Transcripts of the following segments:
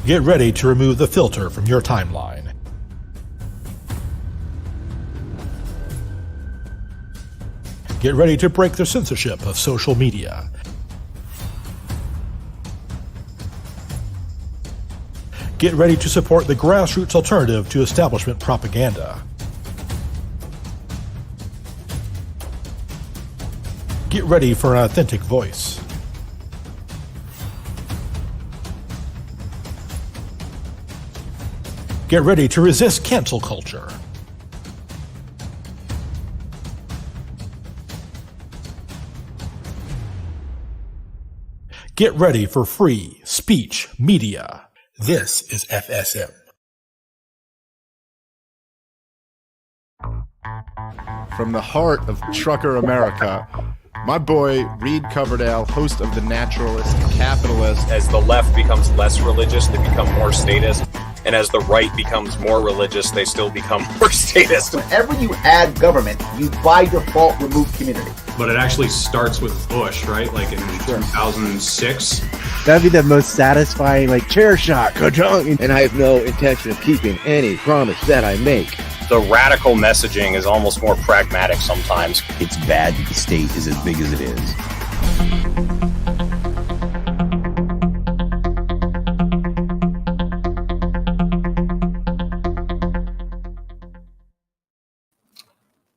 Get ready to remove the filter from your timeline. Get ready to break the censorship of social media. Get ready to support the grassroots alternative to establishment propaganda. Get ready for an authentic voice. Get ready to resist cancel culture. Get ready for free speech media. This is FSM. From the heart of trucker America, my boy Reed Coverdale, host of The Naturalist Capitalist. As the left becomes less religious, they become more statist. And as the right becomes more religious, they still become more statist. Whenever you add government, you by default remove community. But it actually starts with Bush, right? Like in 2006. That'd be the most satisfying, like, chair shot, ka-chunk. And I have no intention of keeping any promise that I make. The radical messaging is almost more pragmatic sometimes. It's bad that the state is as big as it is.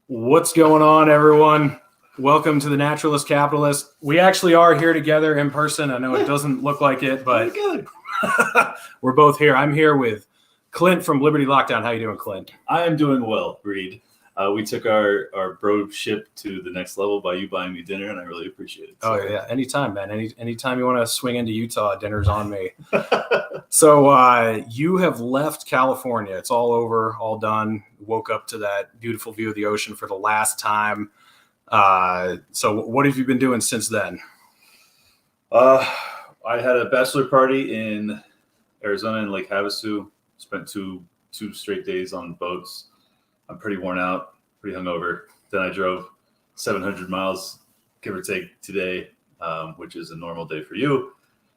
What's going on, everyone? Welcome to the Naturalist Capitalist. We actually are here together in person. I know it doesn't look like it, but we're both here. I'm here with Clint from Liberty Lockdown. How you doing, Clint? I am doing well, Reed. We took our bro ship to the next level by you buying me dinner, and I really appreciate it. Oh, yeah. Anytime, man. Anytime you want to swing into Utah, dinner's on me. So you have left California. It's all over, all done. Woke up to that beautiful view of the ocean for the last time. So what have you been doing since then? I had a bachelor party in Arizona in Lake Havasu. Spent two straight days on boats. I'm pretty worn out, pretty hungover. Then I drove 700 miles, give or take, today, which is a normal day for you.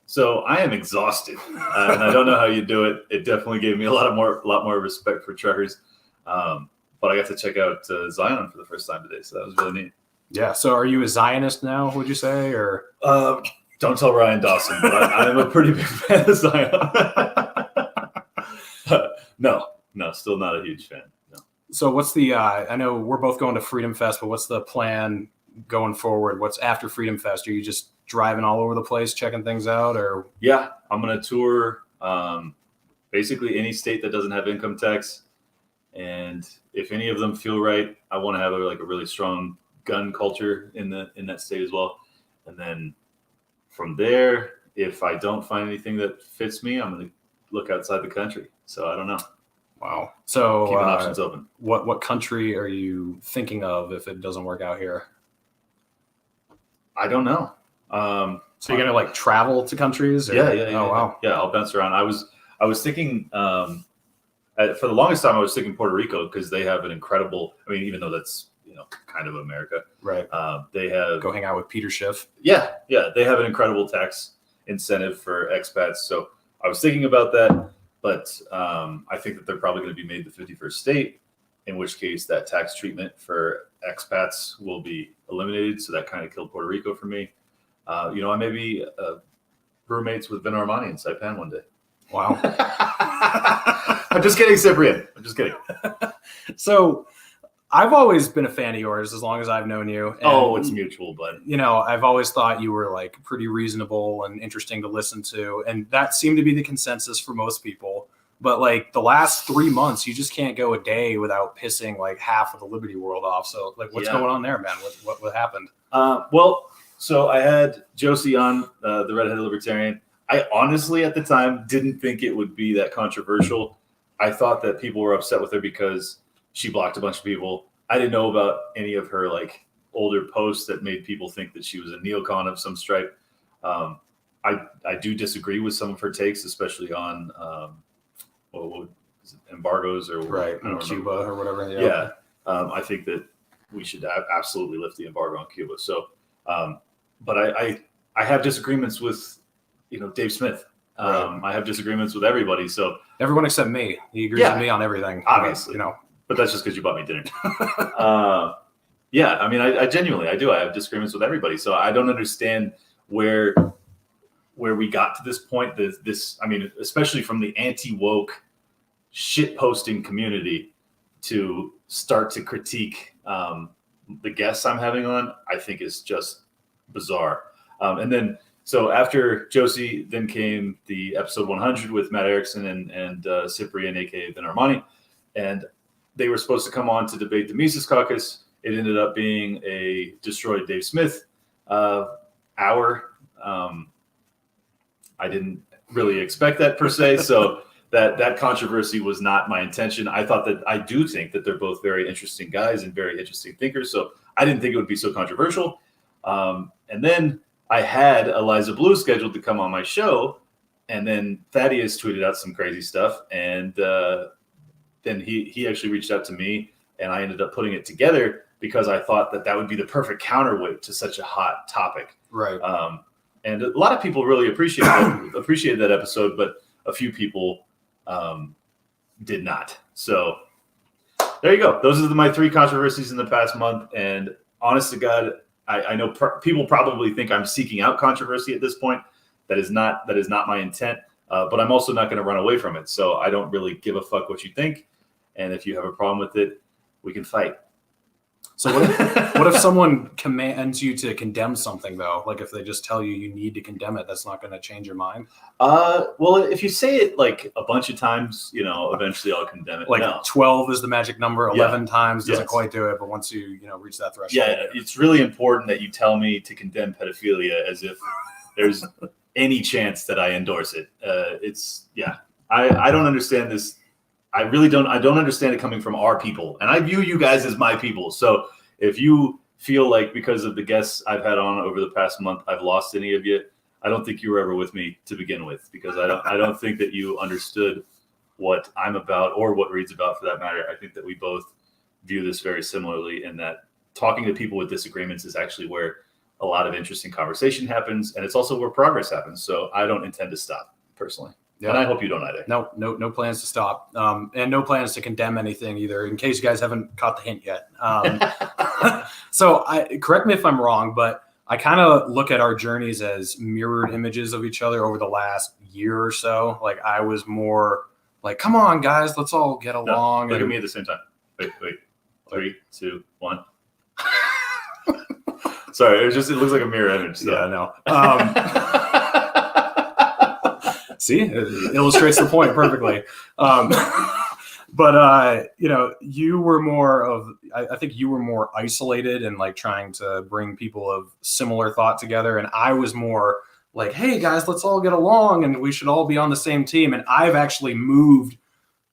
So I am exhausted, and I don't know how you do it. It definitely gave me a lot more respect for truckers. But I got to check out Zion for the first time today, so that was really neat. Yeah. So are you a Zionist now, would you say, or? Don't tell Ryan Dawson, but I'm a pretty big fan of Zion. No, still not a huge fan. No. So what's the, I know we're both going to Freedom Fest, but what's the plan going forward? What's after Freedom Fest? Are you just driving all over the place, checking things out, or? Yeah, I'm going to tour basically any state that doesn't have income tax. And if any of them feel right, I want to have a really strong gun culture in that state as well. And then from there, if I don't find anything that fits me, I'm going to look outside the country. So I don't know. Wow. So keeping options open. What country are you thinking of if it doesn't work out here? I don't know. So you're gonna travel to countries? Or? Yeah. Oh wow. Yeah, I'll bounce around. I was thinking for the longest time I was thinking Puerto Rico because they have an incredible. I mean, even though that's kind of America, right? They have go hang out with Peter Schiff. Yeah. They have an incredible tax incentive for expats. So I was thinking about that. But I think that they're probably going to be made the 51st state, in which case that tax treatment for expats will be eliminated. So that kind of killed Puerto Rico for me. I may be roommates with Ben Armani in Saipan one day. Wow. I'm just kidding, Cyprian. I'm just kidding. So I've always been a fan of yours as long as I've known you. And, it's mutual, but I've always thought you were pretty reasonable and interesting to listen to. And that seemed to be the consensus for most people. But the last 3 months, you just can't go a day without pissing half of the Liberty world off. So what's going on there, man? What happened? So I had Josie on, the redheaded libertarian. I honestly, at the time, didn't think it would be that controversial. I thought that people were upset with her because she blocked a bunch of people. I didn't know about any of her older posts that made people think that she was a neocon of some stripe. I do disagree with some of her takes, especially on what is it, embargoes or right in Cuba or whatever. Yeah. I think that we should absolutely lift the embargo on Cuba. So, but I have disagreements with Dave Smith. I have disagreements with everybody. So everyone except me. He agrees with me on everything. Obviously, but that's just because you bought me dinner. Yeah, I mean, I genuinely, I do. I have disagreements with everybody. So I don't understand where we got to this point. I mean, especially from the anti-woke shit posting community to start to critique the guests I'm having on, I think is just bizarre. And then, so after Josie, then came the episode 100 with Matt Erickson and Cyprian, aka Ben Armani, and they were supposed to come on to debate the Mises Caucus. It ended up being a destroyed Dave Smith hour. I didn't really expect that per se, so that controversy was not my intention. I do think that they're both very interesting guys and very interesting thinkers, so I didn't think it would be so controversial. And then I had Eliza Blue scheduled to come on my show, and then Thaddeus tweeted out some crazy stuff, and then he actually reached out to me, and I ended up putting it together because I thought that would be the perfect counterweight to such a hot topic. Right. And a lot of people really appreciated that episode, but a few people did not. So there you go. Those are my 3 controversies in the past month. And honest to God, I know people probably think I'm seeking out controversy at this point. That is not my intent. But I'm also not going to run away from it. So I don't really give a fuck what you think. And if you have a problem with it, we can fight. So what if someone commands you to condemn something, though? Like if they just tell you need to condemn it, that's not going to change your mind? Well, if you say it like a bunch of times, eventually I'll condemn it. Like 12 is the magic number. 11 times doesn't quite do it. But once you reach that threshold. Yeah, it's really important that you tell me to condemn pedophilia as if there's any chance that I endorse it. I don't understand this. I really don't. I don't understand it coming from our people, and I view you guys as my people. So if you feel like because of the guests I've had on over the past month, I've lost any of you, I don't think you were ever with me to begin with, because I don't think that you understood what I'm about or what Reed's about for that matter. I think that we both view this very similarly, in that talking to people with disagreements is actually where a lot of interesting conversation happens, and it's also where progress happens. So I don't intend to stop personally. Yeah. And I hope you don't either. No plans to stop, and no plans to condemn anything either, in case you guys haven't caught the hint yet. So correct me if I'm wrong, but I kind of look at our journeys as mirrored images of each other over the last year or so. Like I was more like, come on, guys, let's all get along. Look at me at the same time. Wait. 3, 2, 1. Sorry, it looks like a mirror image. So. Yeah, no. See, it illustrates the point perfectly. But you were more of, I think you were more isolated and like trying to bring people of similar thought together. And I was more like, hey guys, let's all get along and we should all be on the same team. And I've actually moved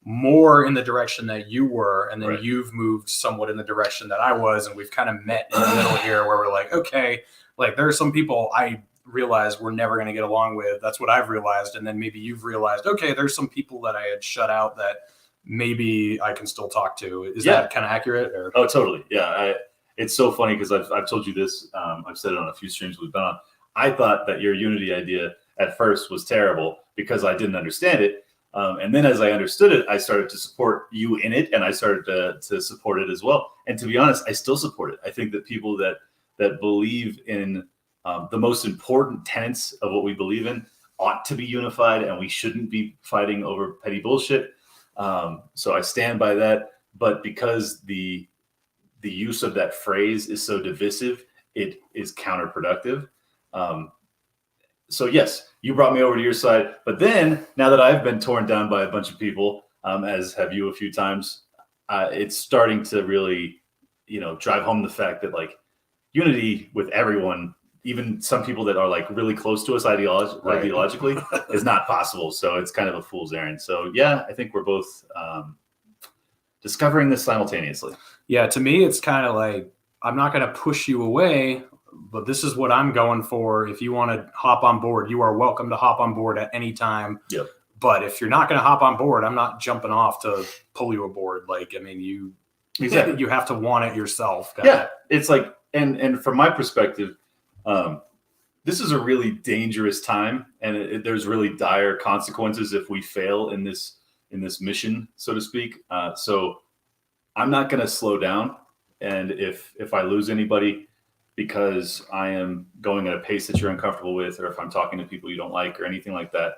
more in the direction that you were. And then you've moved somewhat in the direction that I was. And we've kind of met in the middle here where we're like, okay, like there are some people I realized we're never going to get along with. That's what I've realized. And then maybe you've realized, okay, there's some people that I had shut out that maybe I can still talk to. Is that kind of accurate? Or? Oh, totally. Yeah. It's so funny because I've told you this. I've said it on a few streams we've been on. I thought that your Unity idea at first was terrible because I didn't understand it. And then as I understood it, I started to support you in it, and I started to support it as well. And to be honest, I still support it. I think that people that believe in the most important tenets of what we believe in ought to be unified, and we shouldn't be fighting over petty bullshit. So I stand by that. But because the use of that phrase is so divisive, it is counterproductive. So yes, you brought me over to your side. But then now that I've been torn down by a bunch of people, as have you a few times, it's starting to really, drive home the fact that like unity with everyone, even some people that are like really close to us ideologically, is not possible. So it's kind of a fool's errand. So yeah, I think we're both discovering this simultaneously. Yeah, to me, it's kind of like, I'm not going to push you away, but this is what I'm going for. If you want to hop on board, you are welcome to hop on board at any time. Yep. But if you're not going to hop on board, I'm not jumping off to pull you aboard. Like, I mean, you have to want it yourself. Yeah, it's like, and from my perspective, this is a really dangerous time, and there's really dire consequences if we fail in this mission, so to speak. So I'm not going to slow down. And if I lose anybody because I am going at a pace that you're uncomfortable with, or if I'm talking to people you don't like or anything like that,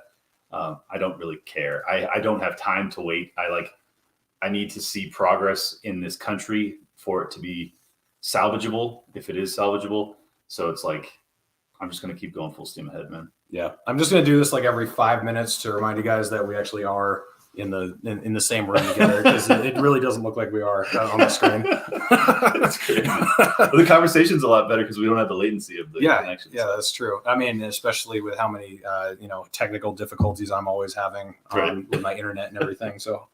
I don't really care. I don't have time to wait. I need to see progress in this country for it to be salvageable, if it is salvageable. So it's like, I'm just going to keep going full steam ahead, man. Yeah. I'm just going to do this like every 5 minutes to remind you guys that we actually are in the same room together, because it really doesn't look like we are on the screen. That's crazy. Well, the conversation's a lot better because we don't have the latency of the connection. Yeah, that's true. I mean, especially with how many technical difficulties I'm always having with my internet and everything. So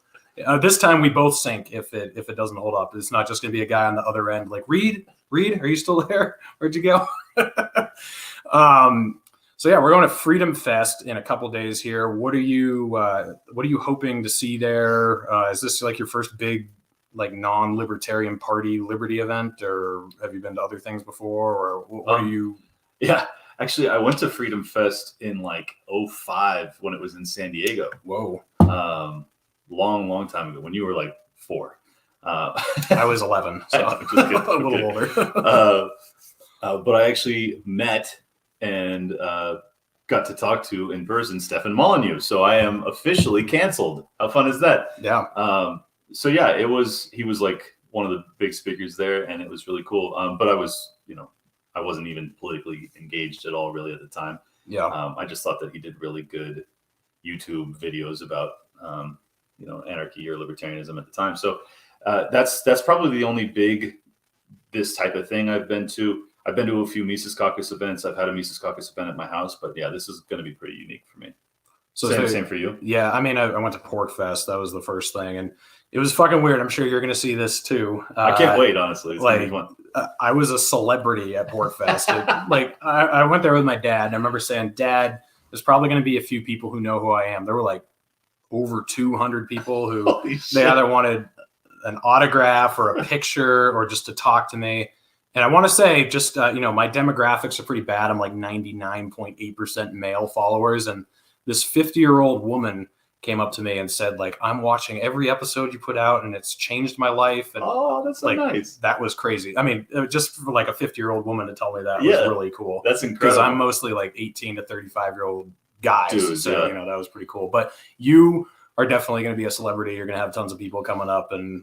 this time we both sync if it doesn't hold up. It's not just going to be a guy on the other end like, Reed, are you still there? Where'd you go? So yeah, we're going to Freedom Fest in a couple days here. What are you hoping to see there? Is this like your first big like non-libertarian party liberty event, or have you been to other things before, or what are you? Yeah, actually, I went to Freedom Fest in like 2005 when it was in San Diego. Whoa, long time ago when you were like 4. I was 11, so just kidding. a little older. But I actually met and got to talk to in person Stefan Molyneux. So I am officially canceled. How fun is that? Yeah. So yeah, he was like one of the big speakers there, and it was really cool. But I wasn't even politically engaged at all really at the time. Yeah. I just thought that he did really good YouTube videos about anarchy or libertarianism at the time. So that's probably the only big this type of thing I've been to. I've been to a few Mises Caucus events. I've had a Mises Caucus event at my house, but yeah, this is going to be pretty unique for me. So same for you. Yeah, I mean, I went to Pork Fest. That was the first thing, and it was fucking weird. I'm sure you're going to see this too. I can't wait, honestly. It's gonna be fun. I was a celebrity at Pork Fest. I went there with my dad, and I remember saying, "Dad, there's probably going to be a few people who know who I am." There were like over 200 people who they either wanted an autograph or a picture or just to talk to me. And I want to say just, my demographics are pretty bad. I'm like 99.8% male followers. And this 50-year-old woman came up to me and said, like, I'm watching every episode you put out and it's changed my life. And that's so nice. That was crazy. I mean, just for like a 50-year-old woman to tell me that was really cool. That's incredible. Because I'm mostly like 18 to 35-year-old guys. Dude, so, that was pretty cool. But you are definitely going to be a celebrity. You're going to have tons of people coming up and,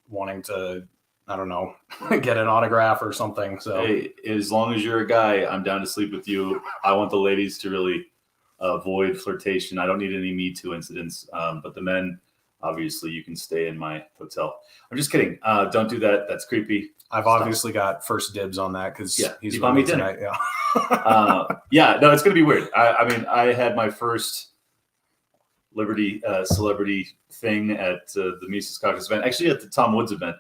wanting to, I don't know, get an autograph or something. So hey, as long as you're a guy, I'm down to sleep with you. I want the ladies to really avoid flirtation. I don't need any Me Too incidents. But the men, obviously, you can stay in my hotel. I'm just kidding. Don't do that. That's creepy. I've obviously got first dibs on that because he's bought me dinner. Tonight. Yeah. No, it's going to be weird. I mean, I had my first Liberty celebrity thing at the Mises Caucus event, actually at the Tom Woods event.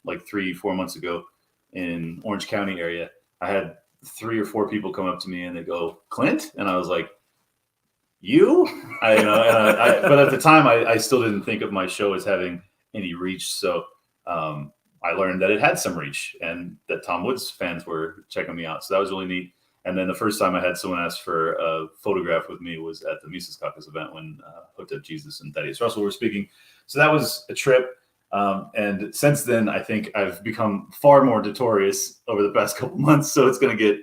Like 3-4 months ago in Orange County area. I had 3 or 4 people come up to me and they go, Clint? And I was like, you? But at the time I still didn't think of my show as having any reach. So I learned that it had some reach and that Tom Woods fans were checking me out. So that was really neat. And then the first time I had someone ask for a photograph with me was at the Mises Caucus event when Hooked Up Jesus and Thaddeus Russell were speaking. So that was a trip. And since then, I think I've become far more notorious over the past couple months. So it's gonna get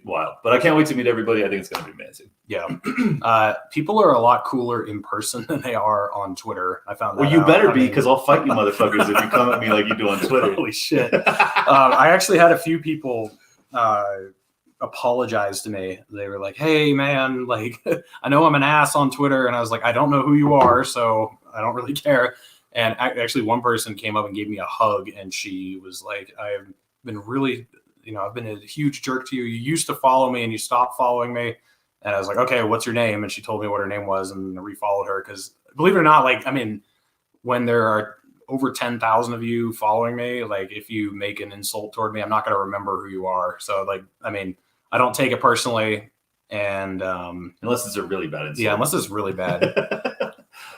wild. But I can't wait to meet everybody. I think it's gonna be amazing. Yeah, people are a lot cooler in person than they are on Twitter. I found that. Well, you better be, because I'll fight you, motherfuckers, if you come at me like you do on Twitter. Holy shit! I actually had a few people apologize to me. They were like, "Hey, man, like I know I'm an ass on Twitter," and I was like, "I don't know who you are, so I don't really care." And actually, one person came up and gave me a hug, and she was like, I've been really, I've been a huge jerk to you. You used to follow me, and you stopped following me. And I was like, okay, what's your name? And she told me what her name was, and I refollowed her. Because believe it or not, when there are over 10,000 of you following me, like if you make an insult toward me, I'm not going to remember who you are. So I don't take it personally. And unless it's a really bad insult. Yeah, unless it's really bad.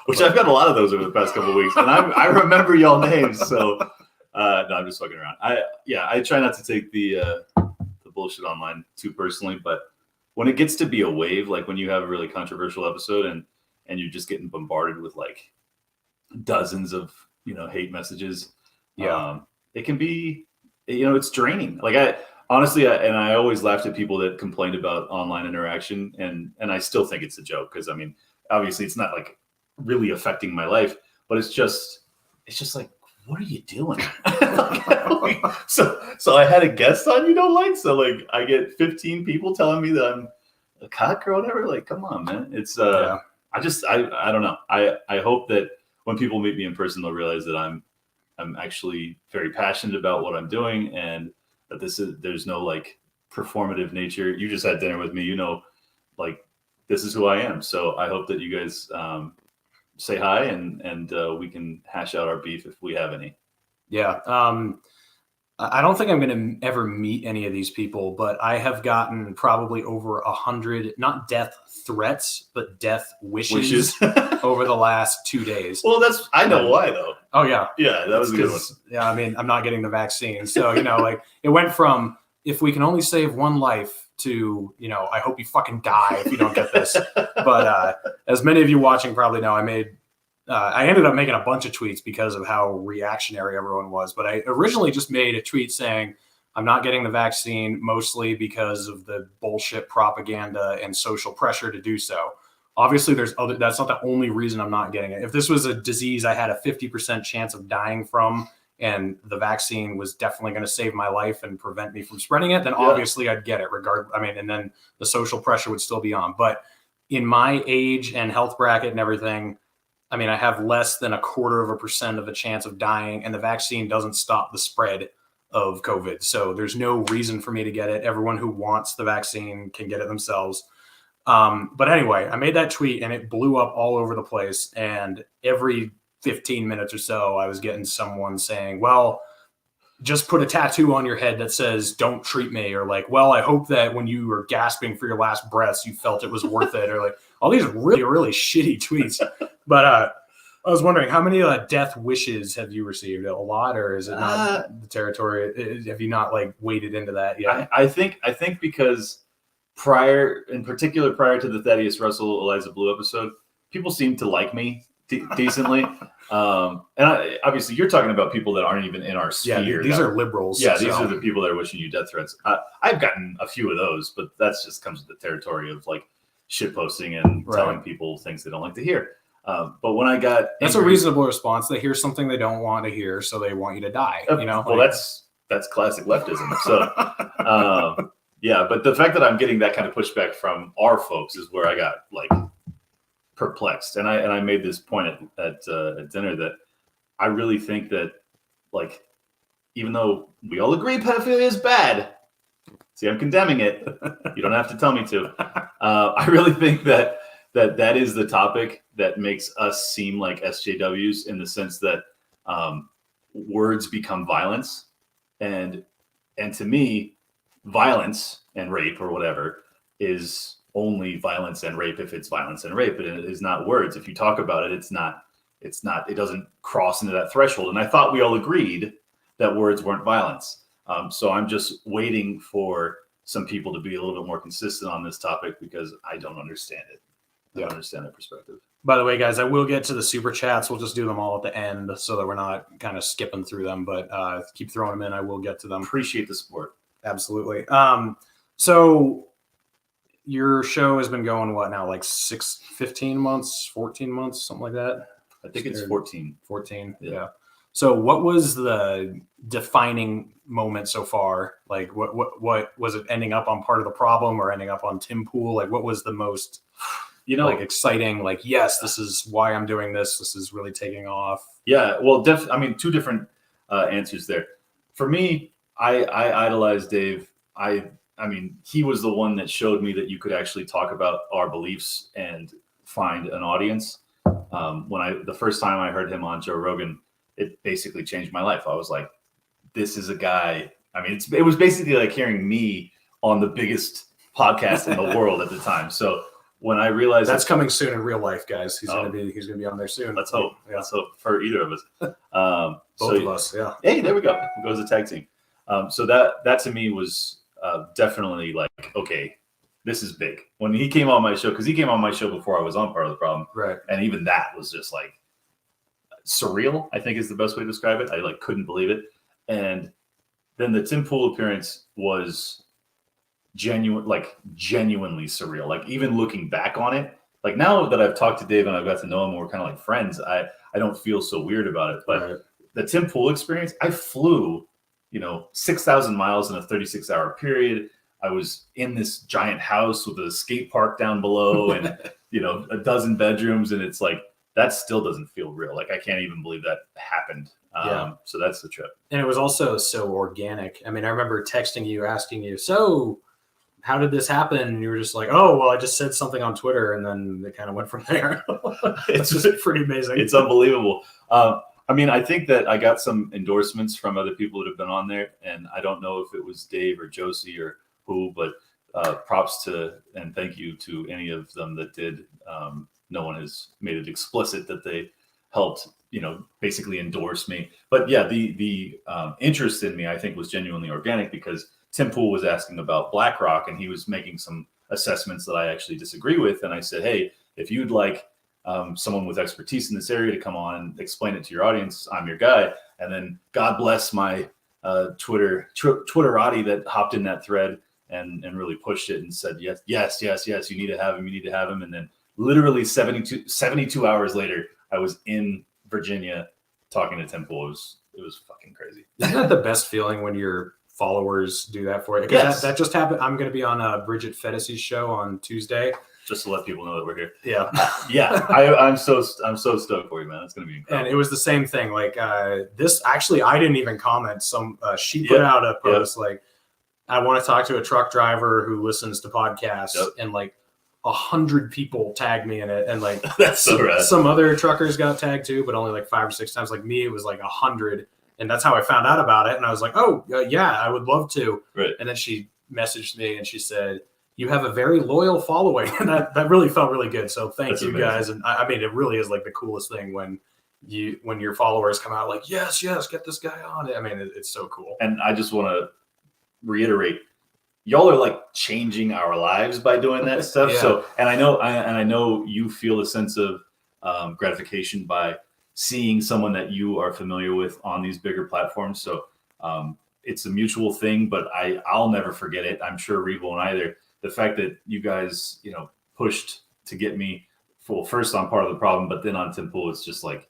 Which I've got a lot of those over the past couple of weeks, and I remember y'all names. So no, I'm just fucking around. I try not to take the bullshit online too personally, but when it gets to be a wave, like when you have a really controversial episode and you're just getting bombarded with like dozens of hate messages, it can be it's draining. Like I always laughed at people that complained about online interaction, and I still think it's a joke, because I mean, obviously it's not like really affecting my life, but it's just like, what are you doing? So I had a guest on you don't like, so like I get 15 people telling me that I'm a cock or whatever. Like, come on, man. It's I don't know. I hope that when people meet me in person, they'll realize that I'm actually very passionate about what I'm doing, and that there's no like performative nature. You just had dinner with me, like this is who I am. So I hope that you guys say hi, and we can hash out our beef if we have any. Yeah. I don't think I'm going to ever meet any of these people, but I have gotten probably over 100, not death threats, but death wishes over the last 2 days. Well, I know why though. Oh yeah. Yeah, that was a good one. Yeah. I mean, I'm not getting the vaccine. So, like it went from, if we can only save one life, to, I hope you fucking die if you don't get this. But as many of you watching probably know, I ended up making a bunch of tweets because of how reactionary everyone was. But I originally just made a tweet saying, I'm not getting the vaccine mostly because of the bullshit propaganda and social pressure to do so. Obviously, that's not the only reason I'm not getting it. If this was a disease I had a 50% chance of dying from, and the vaccine was definitely going to save my life and prevent me from spreading it, then obviously I'd get it and then the social pressure would still be on. But in my age and health bracket and everything, I mean, I have less than 0.25% of a chance of dying, and the vaccine doesn't stop the spread of COVID. So there's no reason for me to get it. Everyone who wants the vaccine can get it themselves. But anyway, I made that tweet and it blew up all over the place. And every 15 minutes or so, I was getting someone saying, well, just put a tattoo on your head that says, don't treat me. Or like, well, I hope that when you were gasping for your last breaths, you felt it was worth it. Or like all these really, really shitty tweets. But I was wondering, how many death wishes have you received? A lot, or is it not the territory? Have you not like waded into that yet? I think because prior to the Thaddeus Russell Eliza Blue episode, people seemed to like me decently. Obviously you're talking about people that aren't even in our sphere. Yeah, these are liberals. Yeah, these are the people that are wishing you death threats. I've gotten a few of those, but that's just comes with the territory of like shit posting and telling people things they don't like to hear. But when I got that's a reasonable response. They hear something they don't want to hear, so they want you to die. Well, that's classic leftism. So yeah, but the fact that I'm getting that kind of pushback from our folks is where I got like perplexed. And I made this point at dinner that I really think that, like, even though we all agree pedophilia is bad, see, I'm condemning it. You don't have to tell me to. I really think that is the topic that makes us seem like SJWs, in the sense that words become violence, and to me, violence and rape or whatever is only violence and rape if it's violence and rape, but it is not words. If you talk about it, it doesn't cross into that threshold. And I thought we all agreed that words weren't violence. So I'm just waiting for some people to be a little bit more consistent on this topic, because I don't understand it. I don't understand that perspective. By the way, guys, I will get to the super chats. We'll just do them all at the end so that we're not kind of skipping through them, but keep throwing them in. I will get to them. Appreciate the support. Absolutely. So your show has been going, what now, like 15 months, 14 months, something like that? I think it's 14. 14, yeah. So what was the defining moment so far? Like what was it, ending up on Part of the Problem or ending up on Tim Pool? Like what was the most, like exciting, like, yes, this is why I'm doing this. This is really taking off. Yeah, well, two different answers there. For me, I idolized Dave. I mean, he was the one that showed me that you could actually talk about our beliefs and find an audience. The first time I heard him on Joe Rogan, it basically changed my life. I was like, this is a guy. I mean, it was basically like hearing me on the biggest podcast in the world at the time. So when I realized that's coming soon in real life, guys, he's gonna be on there soon. Let's hope. Yeah. Let's hope for either of us. Both of us. Yeah. Hey, there we go. It goes a tag team. So that to me was definitely like, okay, this is big. When he came on my show, because he came on my show before I was on Part of the Problem, Right. And even that was just like surreal, I think is the best way to describe it. I like couldn't believe it. And then the Tim Pool appearance was genuinely surreal. Like even looking back on it, like now that I've talked to Dave and I've got to know him, and we're kind of like friends, I don't feel so weird about it. But the Tim Pool experience, I flew, 6,000 miles in a 36-hour period. I was in this giant house with a skate park down below and, a dozen bedrooms. And it's like, that still doesn't feel real. Like I can't even believe that happened. So that's the trip. And it was also so organic. I mean, I remember texting you, asking you, so how did this happen? And you were just like, oh, well, I just said something on Twitter, and then it kind of went from there. It's just pretty amazing. It's unbelievable. I mean, I think that I got some endorsements from other people that have been on there, and I don't know if it was Dave or Josie or who, but props to and thank you to any of them that did. No one has made it explicit that they helped, basically endorse me. But yeah, the interest in me, I think, was genuinely organic because Tim Pool was asking about BlackRock, and he was making some assessments that I actually disagree with. And I said, hey, if you'd like someone with expertise in this area to come on and explain it to your audience, I'm your guy. And then God bless my Twitterati that hopped in that thread and really pushed it and said, yes, you need to have him. And then literally 72 hours later, I was in Virginia talking to Tim Pool. It was fucking crazy. Isn't that the best feeling when your followers do that for you? Yes. That just happened. I'm going to be on Bridget Fettis's show on Tuesday. Just to let people know that we're here. Yeah. I'm so stoked for you, man. It's going to be incredible. And it was the same thing. Like this, actually, I didn't even comment. She put out a post like, I want to talk to a truck driver who listens to podcasts, and like 100 people tagged me in it. And like, that's so rad. Some other truckers got tagged too, but only like 5 or 6 times. Like me, it was like 100. And that's how I found out about it. And I was like, oh, yeah, I would love to. Right. And then she messaged me and she said, you have a very loyal following. And that really felt really good. So thank you guys. And I mean, it really is like the coolest thing when your followers come out like, yes, get this guy on. I mean, it's so cool. And I just want to reiterate, y'all are like changing our lives by doing that stuff. Yeah. So, and I know you feel a sense of gratification by seeing someone that you are familiar with on these bigger platforms. So it's a mutual thing, but I'll never forget it. I'm sure Reed won't either. The fact that you guys, pushed to get me first on Part of the Problem, but then on Tim Pool, it's just like,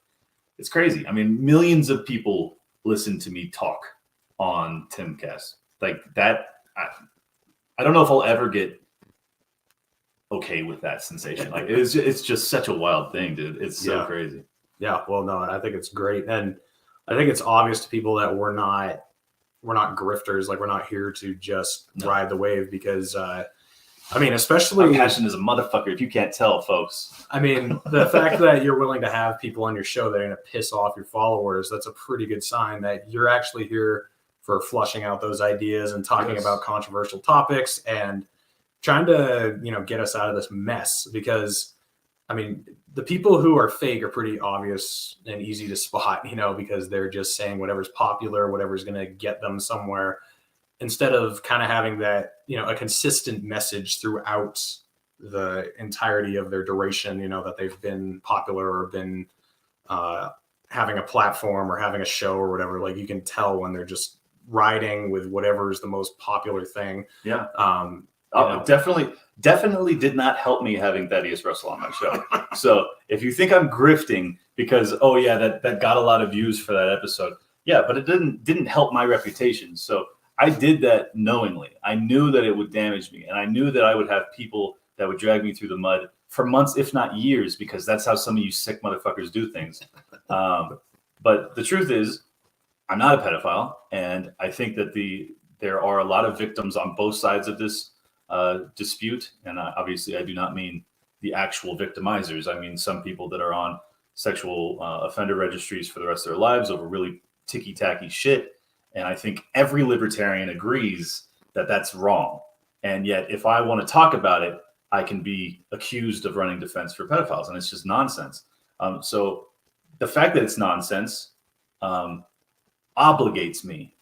it's crazy. I mean, millions of people listen to me talk on Timcast like that. I don't know if I'll ever get okay with that sensation. Like it's just such a wild thing, dude. It's so crazy. Yeah. Well, no, I think it's great. And I think it's obvious to people that we're not grifters. Like we're not here to just ride the wave because, I mean, especially my passion is a motherfucker. If you can't tell, folks. I mean, the fact that you're willing to have people on your show that are going to piss off your followers, that's a pretty good sign that you're actually here for flushing out those ideas and talking about controversial topics and trying to, get us out of this mess. Because, I mean, the people who are fake are pretty obvious and easy to spot, because they're just saying whatever's popular, whatever's going to get them somewhere, instead of kind of having that, a consistent message throughout the entirety of their duration, that they've been popular or been having a platform or having a show or whatever. Like you can tell when they're just riding with whatever is the most popular thing. Yeah. Definitely did not help me having Thaddeus Russell on my show. So if you think I'm grifting because, that got a lot of views for that episode. Yeah, but it didn't help my reputation. So I did that knowingly. I knew that it would damage me, and I knew that I would have people that would drag me through the mud for months, if not years, because that's how some of you sick motherfuckers do things. But the truth is, I'm not a pedophile, and I think that there are a lot of victims on both sides of this dispute. And obviously, I do not mean the actual victimizers. I mean some people that are on sexual offender registries for the rest of their lives over really ticky-tacky shit. And I think every libertarian agrees that that's wrong. And yet, if I want to talk about it, I can be accused of running defense for pedophiles, and it's just nonsense. So the fact that it's nonsense obligates me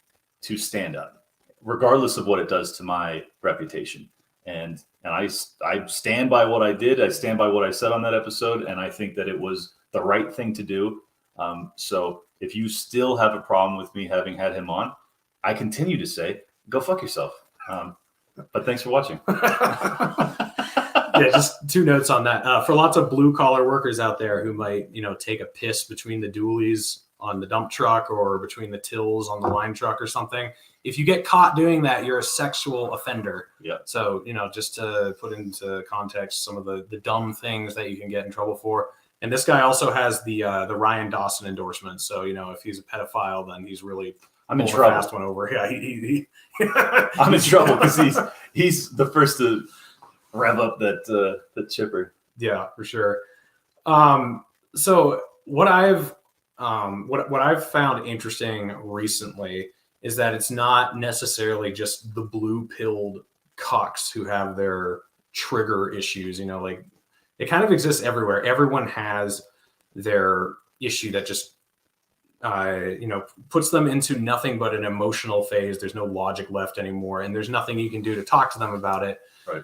to stand up regardless of what it does to my reputation. And I stand by what I did. I stand by what I said on that episode, and I think that it was the right thing to do. So if you still have a problem with me having had him on, I continue to say, go fuck yourself. But thanks for watching. Yeah, just 2 notes on that. For lots of blue collar workers out there who might, take a piss between the dualies on the dump truck or between the tills on the line truck or something, if you get caught doing that, you're a sexual offender. Yeah. So, just to put into context some of the dumb things that you can get in trouble for. And this guy also has the Ryan Dawson endorsement. So, if he's a pedophile, then he's really I'm in trouble. Fast one over. Yeah, I'm in trouble because he's the first to rev up that chipper. Yeah, for sure. So what I've found interesting recently is that it's not necessarily just the blue-pilled cucks who have their trigger issues. Like it kind of exists everywhere. Everyone has their issue that just puts them into nothing but an emotional phase. There's no logic left anymore, and there's nothing you can do to talk to them about it. Right.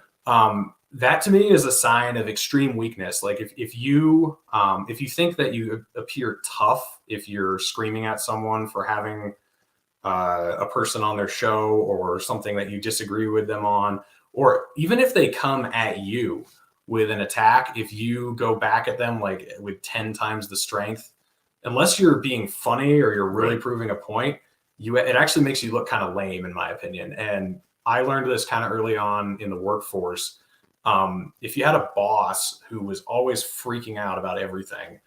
That to me is a sign of extreme weakness. Like if you think that you appear tough if you're screaming at someone for having a person on their show or something that you disagree with them on, or even if they come at you with an attack, if you go back at them like with 10 times the strength, unless you're being funny or you're really proving a point, it actually makes you look kind of lame, in my opinion. And I learned this kind of early on in the workforce. If you had a boss who was always freaking out about everything,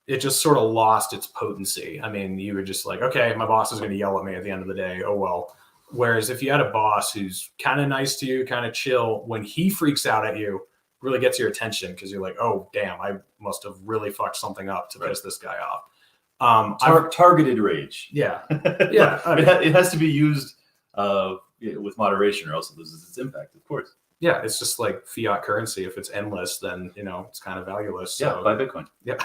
it just sort of lost its potency. I mean, you were just like, okay, my boss is going to yell at me at the end of the day. Oh, well. Whereas if you had a boss who's kind of nice to you, kind of chill, when he freaks out at you, really gets your attention because you're like, oh, damn, I must have really fucked something up to piss this guy off. Targeted rage. Yeah. Yeah. It has to be used with moderation or else it loses its impact, of course. Yeah, it's just like fiat currency. If it's endless, then, it's kind of valueless. So. Yeah, buy Bitcoin. Yeah.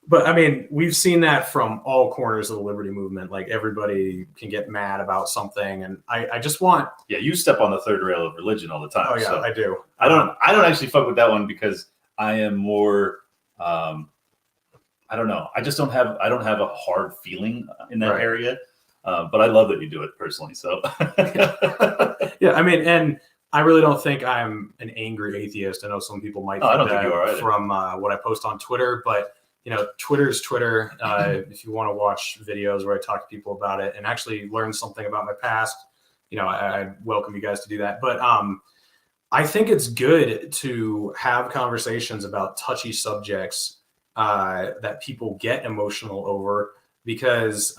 But I mean, we've seen that from all corners of the liberty movement. Like everybody can get mad about something. And I just want. Yeah, you step on the third rail of religion all the time. Oh, yeah, so I do. I don't actually fuck with that one because I am more, I don't know. I don't have a hard feeling in that area. But I love that you do it personally. So yeah, I mean, and I really don't think I'm an angry atheist. I know some people might think that from what I post on Twitter, but Twitter's Twitter. If you want to watch videos where I talk to people about it and actually learn something about my past, I welcome you guys to do that. But I think it's good to have conversations about touchy subjects that people get emotional over because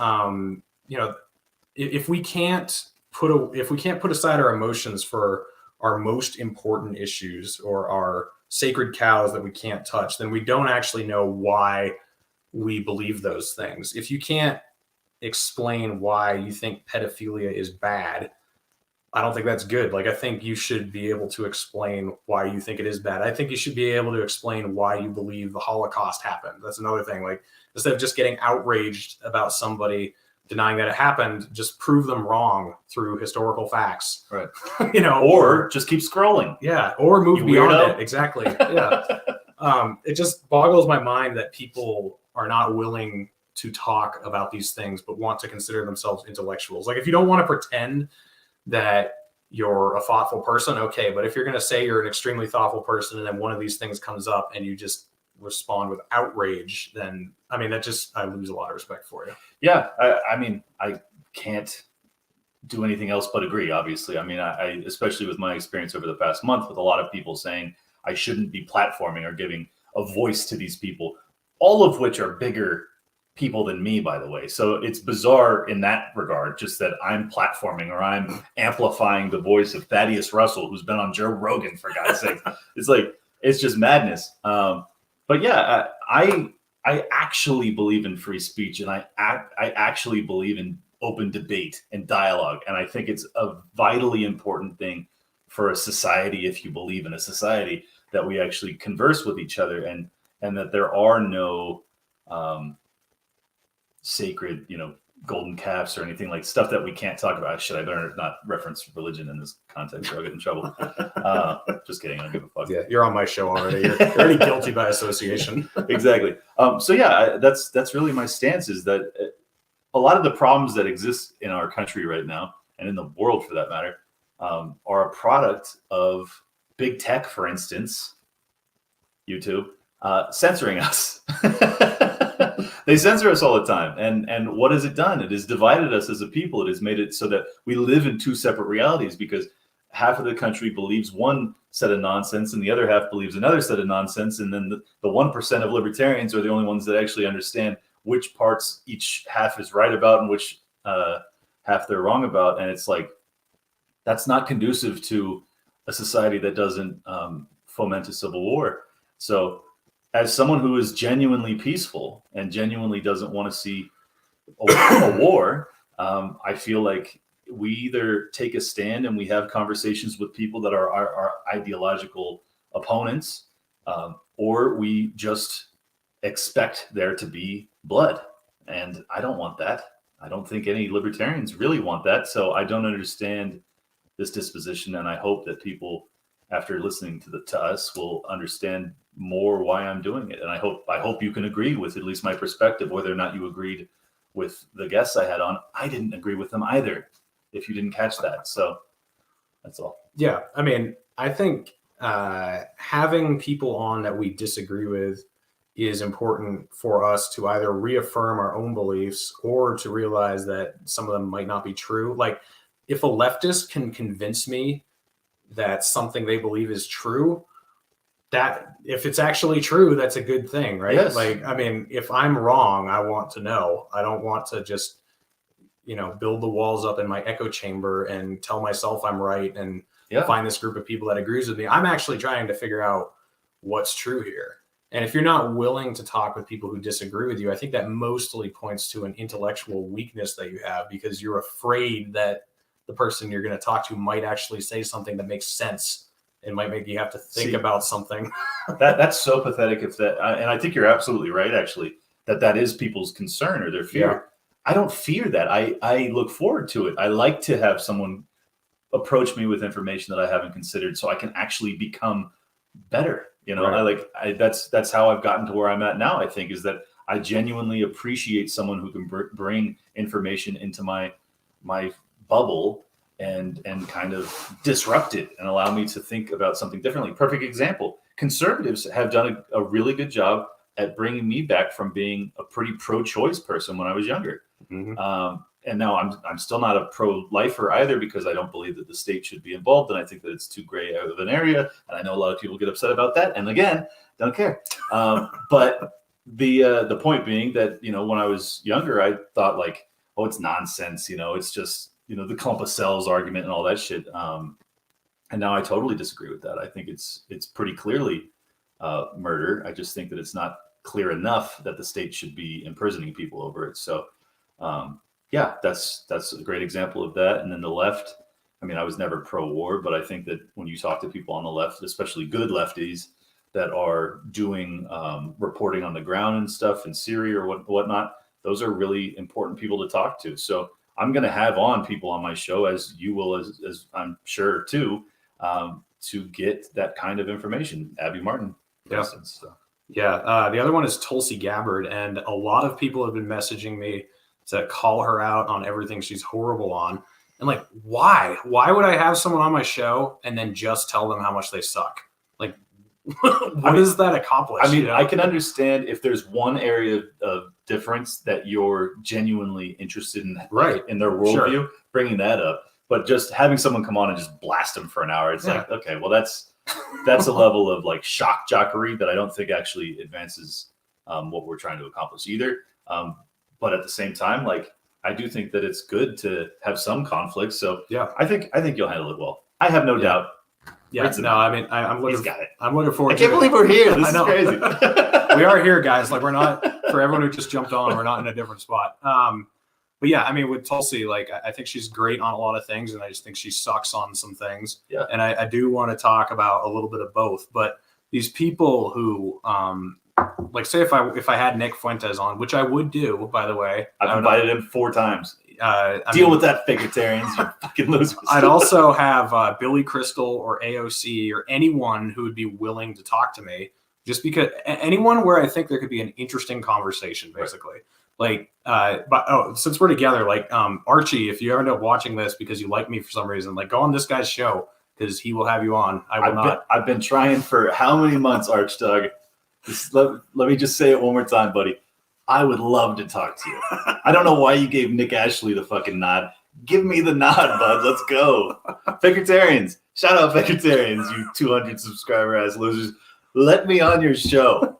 if we can't put aside our emotions for our most important issues or our sacred cows that we can't touch, then we don't actually know why we believe those things. If you can't explain why you think pedophilia is bad, I don't think that's good. Like, I think you should be able to explain why you think it is bad. I think you should be able to explain why you believe the Holocaust happened. That's another thing. Like, instead of just getting outraged about somebody denying that it happened, just prove them wrong through historical facts. Right. Or just keep scrolling. Yeah. Or move beyond it. Exactly. Yeah. It just boggles my mind that people are not willing to talk about these things, but want to consider themselves intellectuals. Like, if you don't want to pretend that you're a thoughtful person, okay. But if you're going to say you're an extremely thoughtful person and then one of these things comes up and you just respond with outrage, then I lose a lot of respect for you. Yeah, I can't do anything else but agree. Obviously, I especially with my experience over the past month with a lot of people saying I shouldn't be platforming or giving a voice to these people, all of which are bigger people than me, by the way. So it's bizarre in that regard, just that I'm platforming or I'm amplifying the voice of Thaddeus Russell, who's been on Joe Rogan, for God's sake. It's just madness. But yeah, I actually believe in free speech, and I actually believe in open debate and dialogue. And I think it's a vitally important thing for a society, if you believe in a society, that we actually converse with each other and that there are no sacred, golden calves or anything like stuff that we can't talk about. Shit, I better not reference religion in this context or I'll get in trouble. Just kidding. I don't give a fuck. Yeah, you're on my show already. You're already guilty by association. Exactly. So yeah, that's really my stance, is that a lot of the problems that exist in our country right now, and in the world for that matter, are a product of big tech, for instance, YouTube, censoring us. They censor us all the time. And what has it done? It has divided us as a people. It has made it so that we live in two separate realities, because half of the country believes one set of nonsense and the other half believes another set of nonsense. And then the 1% of libertarians are the only ones that actually understand which parts each half is right about and which half they're wrong about. And it's like, that's not conducive to a society that doesn't foment a civil war. So as someone who is genuinely peaceful and genuinely doesn't want to see a war, I feel like we either take a stand and we have conversations with people that are our ideological opponents, or we just expect there to be blood. And I don't want that. I don't think any libertarians really want that. So I don't understand this disposition. And I hope that people, after listening to us, will understand more why I'm doing it. And I hope you can agree with at least my perspective, whether or not you agreed with the guests I had on. I didn't agree with them either, if you didn't catch that. So that's all. Yeah. I mean, I think having people on that we disagree with is important for us to either reaffirm our own beliefs or to realize that some of them might not be true. Like, if a leftist can convince me that something they believe is true, that if it's actually true, that's a good thing, right? Yes. Like, I mean, if I'm wrong, I want to know. I don't want to just, build the walls up in my echo chamber and tell myself I'm right and find this group of people that agrees with me. I'm actually trying to figure out what's true here. And if you're not willing to talk with people who disagree with you, I think that mostly points to an intellectual weakness that you have, because you're afraid that the person you're going to talk to might actually say something that makes sense. It might make you have to think about something. That's so pathetic. And I think you're absolutely right, actually, that is people's concern or their fear. Yeah. I don't fear that. I look forward to it. I like to have someone approach me with information that I haven't considered, so I can actually become better. Right. That's how I've gotten to where I'm at now. I think is that I genuinely appreciate someone who can bring information into my bubble and kind of disrupt it and allow me to think about something differently. Perfect example. Conservatives have done a really good job at bringing me back from being a pretty pro-choice person when I was younger. Mm-hmm. And now I'm still not a pro-lifer either, because I don't believe that the state should be involved. And I think that it's too gray out of an area. And I know a lot of people get upset about that. And again, don't care. But the point being that, when I was younger, I thought like, oh, it's nonsense. It's just, the clump of cells argument and all that shit. And now I totally disagree with that. I think it's pretty clearly murder. I just think that it's not clear enough that the state should be imprisoning people over it. So, yeah, that's a great example of that. And then the left, I mean, I was never pro-war, but I think that when you talk to people on the left, especially good lefties that are doing reporting on the ground and stuff in Syria or whatnot, those are really important people to talk to. So I'm going to have on people on my show, as you will, as I'm sure too, to get that kind of information. Abby Martin, for instance. So. Yeah. The other one is Tulsi Gabbard. And a lot of people have been messaging me to call her out on everything she's horrible on. And like, why? Why would I have someone on my show and then just tell them how much they suck? Like, what does that accomplish? I mean, I can understand if there's one area of difference that you're genuinely interested in, right, in their worldview, bringing that up. But just having someone come on and just blast them for an hour, it's like, okay, well, that's a level of like shock jockery that I don't think actually advances what we're trying to accomplish either. But at the same time, like, I do think that it's good to have some conflict. So yeah, I think you'll handle it well. I have no doubt. Yeah, no, I mean, I'm looking. He's got it. I'm looking forward. I can't believe we're here. This is crazy. We are here, guys. Like, we're not, for everyone who just jumped on, we're not in a different spot. But yeah, I mean, with Tulsi, like, I think she's great on a lot of things, and I just think she sucks on some things. Yeah. And I do want to talk about a little bit of both. But these people who like say if I had Nick Fuentes on, which I would do, by the way. I've invited him 4 times. Deal with that, vegetarians, you fucking losers. I'd also have Billy Crystal or AOC or anyone who would be willing to talk to me, just because anyone where I think there could be an interesting conversation, basically. Like, but since we're together, like Archie, if you end up watching this because you like me for some reason, like go on this guy's show because he will have you on. I will not. I've been trying for how many months, Archdog? Let me just say it one more time, buddy. I would love to talk to you. I don't know why you gave Nick Ashley the fucking nod. Give me the nod, bud. Let's go. Vegetarians. Shout out vegetarians, you 200 subscriber ass losers. Let me on your show.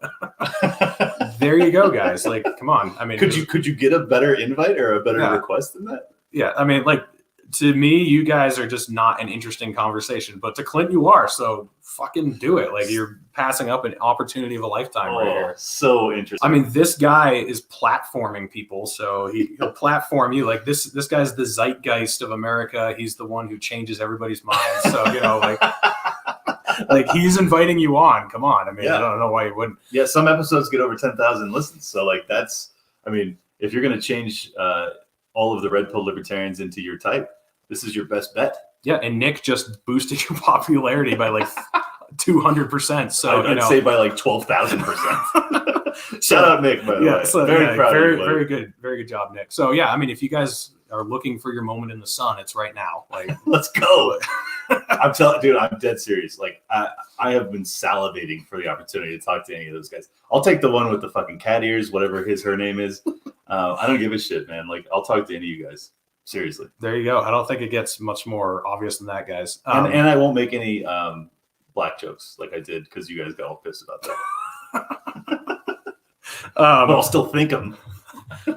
There you go, guys. Like, come on. I mean, could you get a better invite or a better request than that? Yeah, I mean, like, to me, you guys are just not an interesting conversation, but to Clint, you are. So fucking do it. Like, you're passing up an opportunity of a lifetime right here. So interesting. I mean, this guy is platforming people, so he'll platform you. Like this guy's the zeitgeist of America. He's the one who changes everybody's minds. So like he's inviting you on. Come on. I mean, I don't know why you wouldn't. Yeah, some episodes get over 10,000 listens. So like that's, I mean, if you're gonna change all of the red pill libertarians into your type, this is your best bet. Yeah, and Nick just boosted your popularity by like 200%. So I'd say by like 12,000%. Shout out Nick, by the way. So, very proud of you, very good job, Nick. So yeah, I mean, if you guys are looking for your moment in the sun, it's right now. Like, let's go. I'm telling, dude, I'm dead serious. Like, I have been salivating for the opportunity to talk to any of those guys. I'll take the one with the fucking cat ears, whatever her name is. I don't give a shit, man. Like, I'll talk to any of you guys. Seriously. There you go. I don't think it gets much more obvious than that, guys. And I won't make any black jokes like I did because you guys got all pissed about that. But I'll still think them.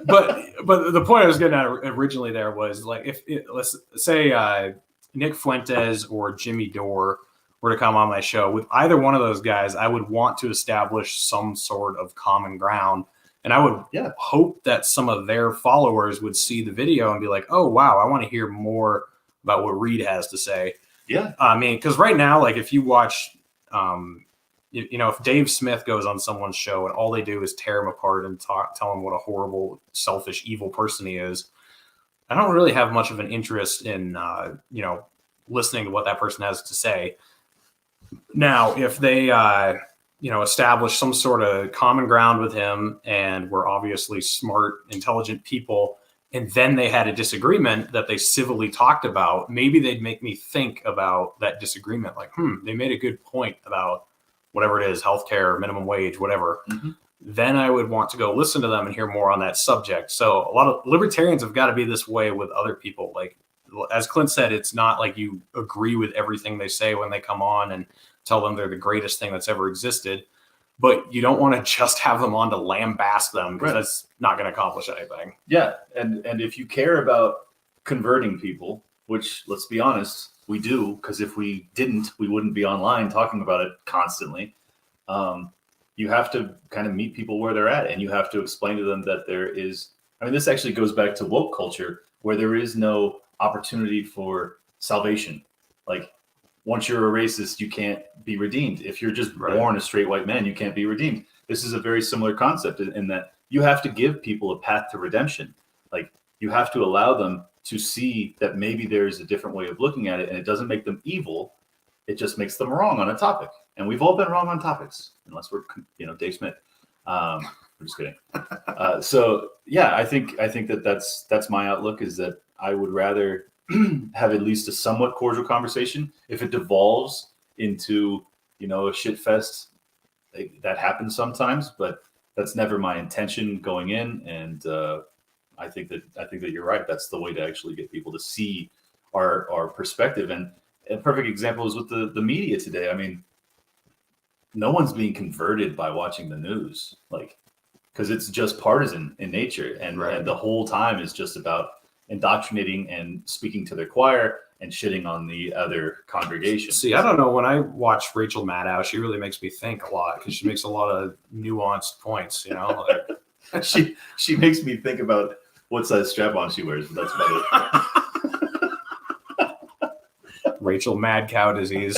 but the point I was getting at originally there was like let's say Nick Fuentes or Jimmy Dore were to come on my show, with either one of those guys, I would want to establish some sort of common ground. And I would hope that some of their followers would see the video and be like, oh, wow, I want to hear more about what Reed has to say. Yeah. I mean, because right now, like if you watch, if Dave Smith goes on someone's show and all they do is tear him apart and tell him what a horrible, selfish, evil person he is, I don't really have much of an interest in, listening to what that person has to say. Now, if they, establish some sort of common ground with him and were obviously smart, intelligent people, and then they had a disagreement that they civilly talked about, maybe they'd make me think about that disagreement. Like, they made a good point about whatever it is, healthcare, minimum wage, whatever. Mm-hmm. Then I would want to go listen to them and hear more on that subject. So a lot of libertarians have got to be this way with other people. Like, as Clint said, it's not like you agree with everything they say when they come on and tell them they're the greatest thing that's ever existed, but you don't want to just have them on to lambast them because that's not going to accomplish anything. Yeah. And if you care about converting people, which, let's be honest, we do, because if we didn't, we wouldn't be online talking about it constantly. You have to kind of meet people where they're at, and you have to explain to them that there is, this actually goes back to woke culture, where there is no opportunity for salvation. Like, once you're a racist, you can't be redeemed. If you're just born a straight white man, you can't be redeemed. This is a very similar concept in that you have to give people a path to redemption. Like, you have to allow them to see that maybe there is a different way of looking at it, and it doesn't make them evil. It just makes them wrong on a topic. And we've all been wrong on topics, unless we're, Dave Smith. I'm just kidding. So yeah, I think that's my outlook, is that I would rather have at least a somewhat cordial conversation. If it devolves into, a shit fest, that happens sometimes, but that's never my intention going in. And I think that you're right. That's the way to actually get people to see our perspective. And a perfect example is with the media today. I mean, no one's being converted by watching the news, because it's just partisan in nature. And the whole time is just about indoctrinating and speaking to their choir and shitting on the other congregation. See, I don't know. When I watch Rachel Maddow, she really makes me think a lot, because she makes a lot of nuanced points, She makes me think about what size strap-on she wears, but that's about it. Rachel Mad Cow Disease.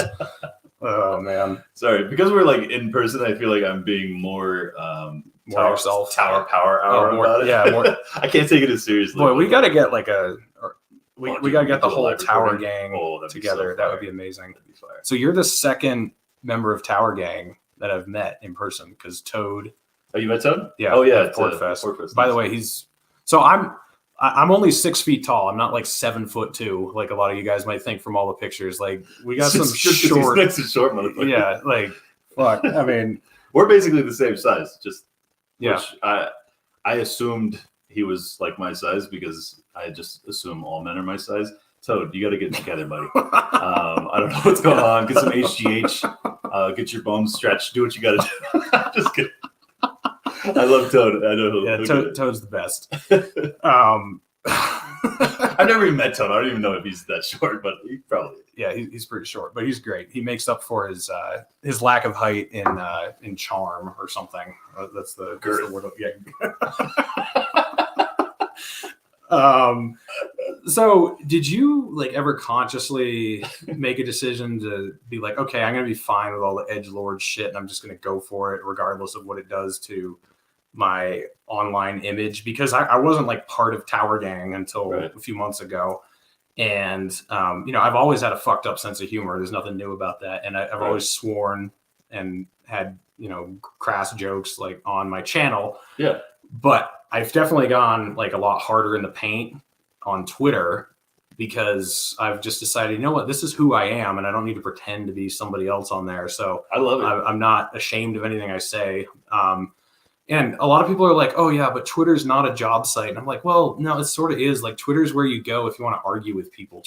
Oh man. Sorry, because we're like in person. I feel like I'm being more More yourself. Tower Power Hour about it. Yeah, more. I can't take it as seriously. Boy, we got to get like we got to get the do a whole live Tower recording. gang Oh, that'd be together. so That would fire. be amazing. That'd be fire. So you're the second member of Tower Gang that I've met in person because Toad. Oh, you met Toad? Yeah. Oh yeah, at Porkfest. Porkfest. By the way, I'm only 6 feet tall. I'm not like 7'2", like a lot of you guys might think from all the pictures. Like we got some short. He's short motherfucker. Yeah, like fuck. I mean, we're basically the same size. Just yeah. which I assumed he was like my size because I just assume all men are my size. Toad, you got to get together, buddy. I don't know what's going on. Get some HGH. Get your bones stretched. Do what you got to do. Just kidding. I love Toad. I know Toad's the best. I've never even met Toad. I don't even know if he's that short, but he probably is. Yeah, he's pretty short, but he's great. He makes up for his lack of height in charm or something. That's the word. Yeah. So did you like ever consciously make a decision to be like, okay, I'm gonna be fine with all the edgelord shit, and I'm just gonna go for it regardless of what it does to my online image? Because I wasn't like part of Tower Gang until a few months ago. And, I've always had a fucked up sense of humor. There's nothing new about that. And I've always sworn and had, crass jokes like on my channel. Yeah. But I've definitely gone like a lot harder in the paint on Twitter because I've just decided, you know what, this is who I am. And I don't need to pretend to be somebody else on there. So I love it. I'm not ashamed of anything I say. And a lot of people are like, oh, yeah, but Twitter's not a job site. And I'm like, well, no, it sort of is. Like, Twitter's where you go if you want to argue with people.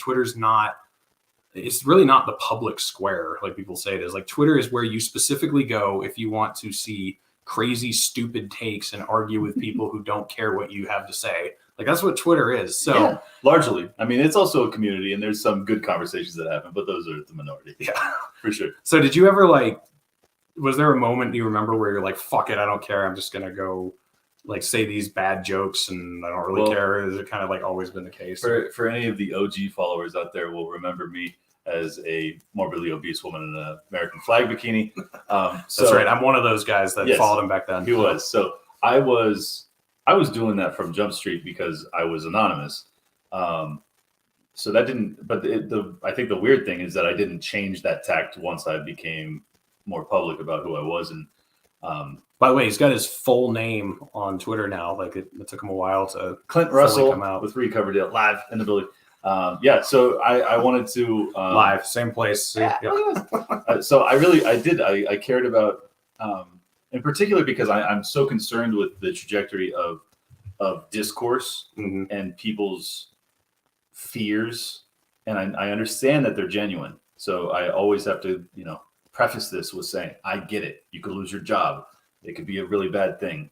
It's really not the public square, like people say it is. Like, Twitter is where you specifically go if you want to see crazy, stupid takes and argue with people who don't care what you have to say. Like, that's what Twitter is. So, yeah, largely. I mean, it's also a community, and there's some good conversations that happen, but those are the minority. Yeah, for sure. So did you ever was there a moment you remember where you're like, fuck it, I don't care, I'm just gonna go like say these bad jokes and I don't really care? Or has it kind of like always been the case? For any of the OG followers out there will remember me as a morbidly obese woman in an American flag bikini. That's right. I'm one of those guys that followed him back then. He was. So I was doing that from Jump Street because I was anonymous. So that didn't, but I think the weird thing is that I didn't change that tact once I became more public about who I was. And by the way, he's got his full name on Twitter now. Like it took him a while to Clint Russell come out with Reed Coverdale live in the building. So I wanted to live, same place. Yeah. So I cared about in particular because I'm so concerned with the trajectory of discourse and people's fears, and I understand that they're genuine. So I always have to preface this with saying, I get it. You could lose your job. It could be a really bad thing.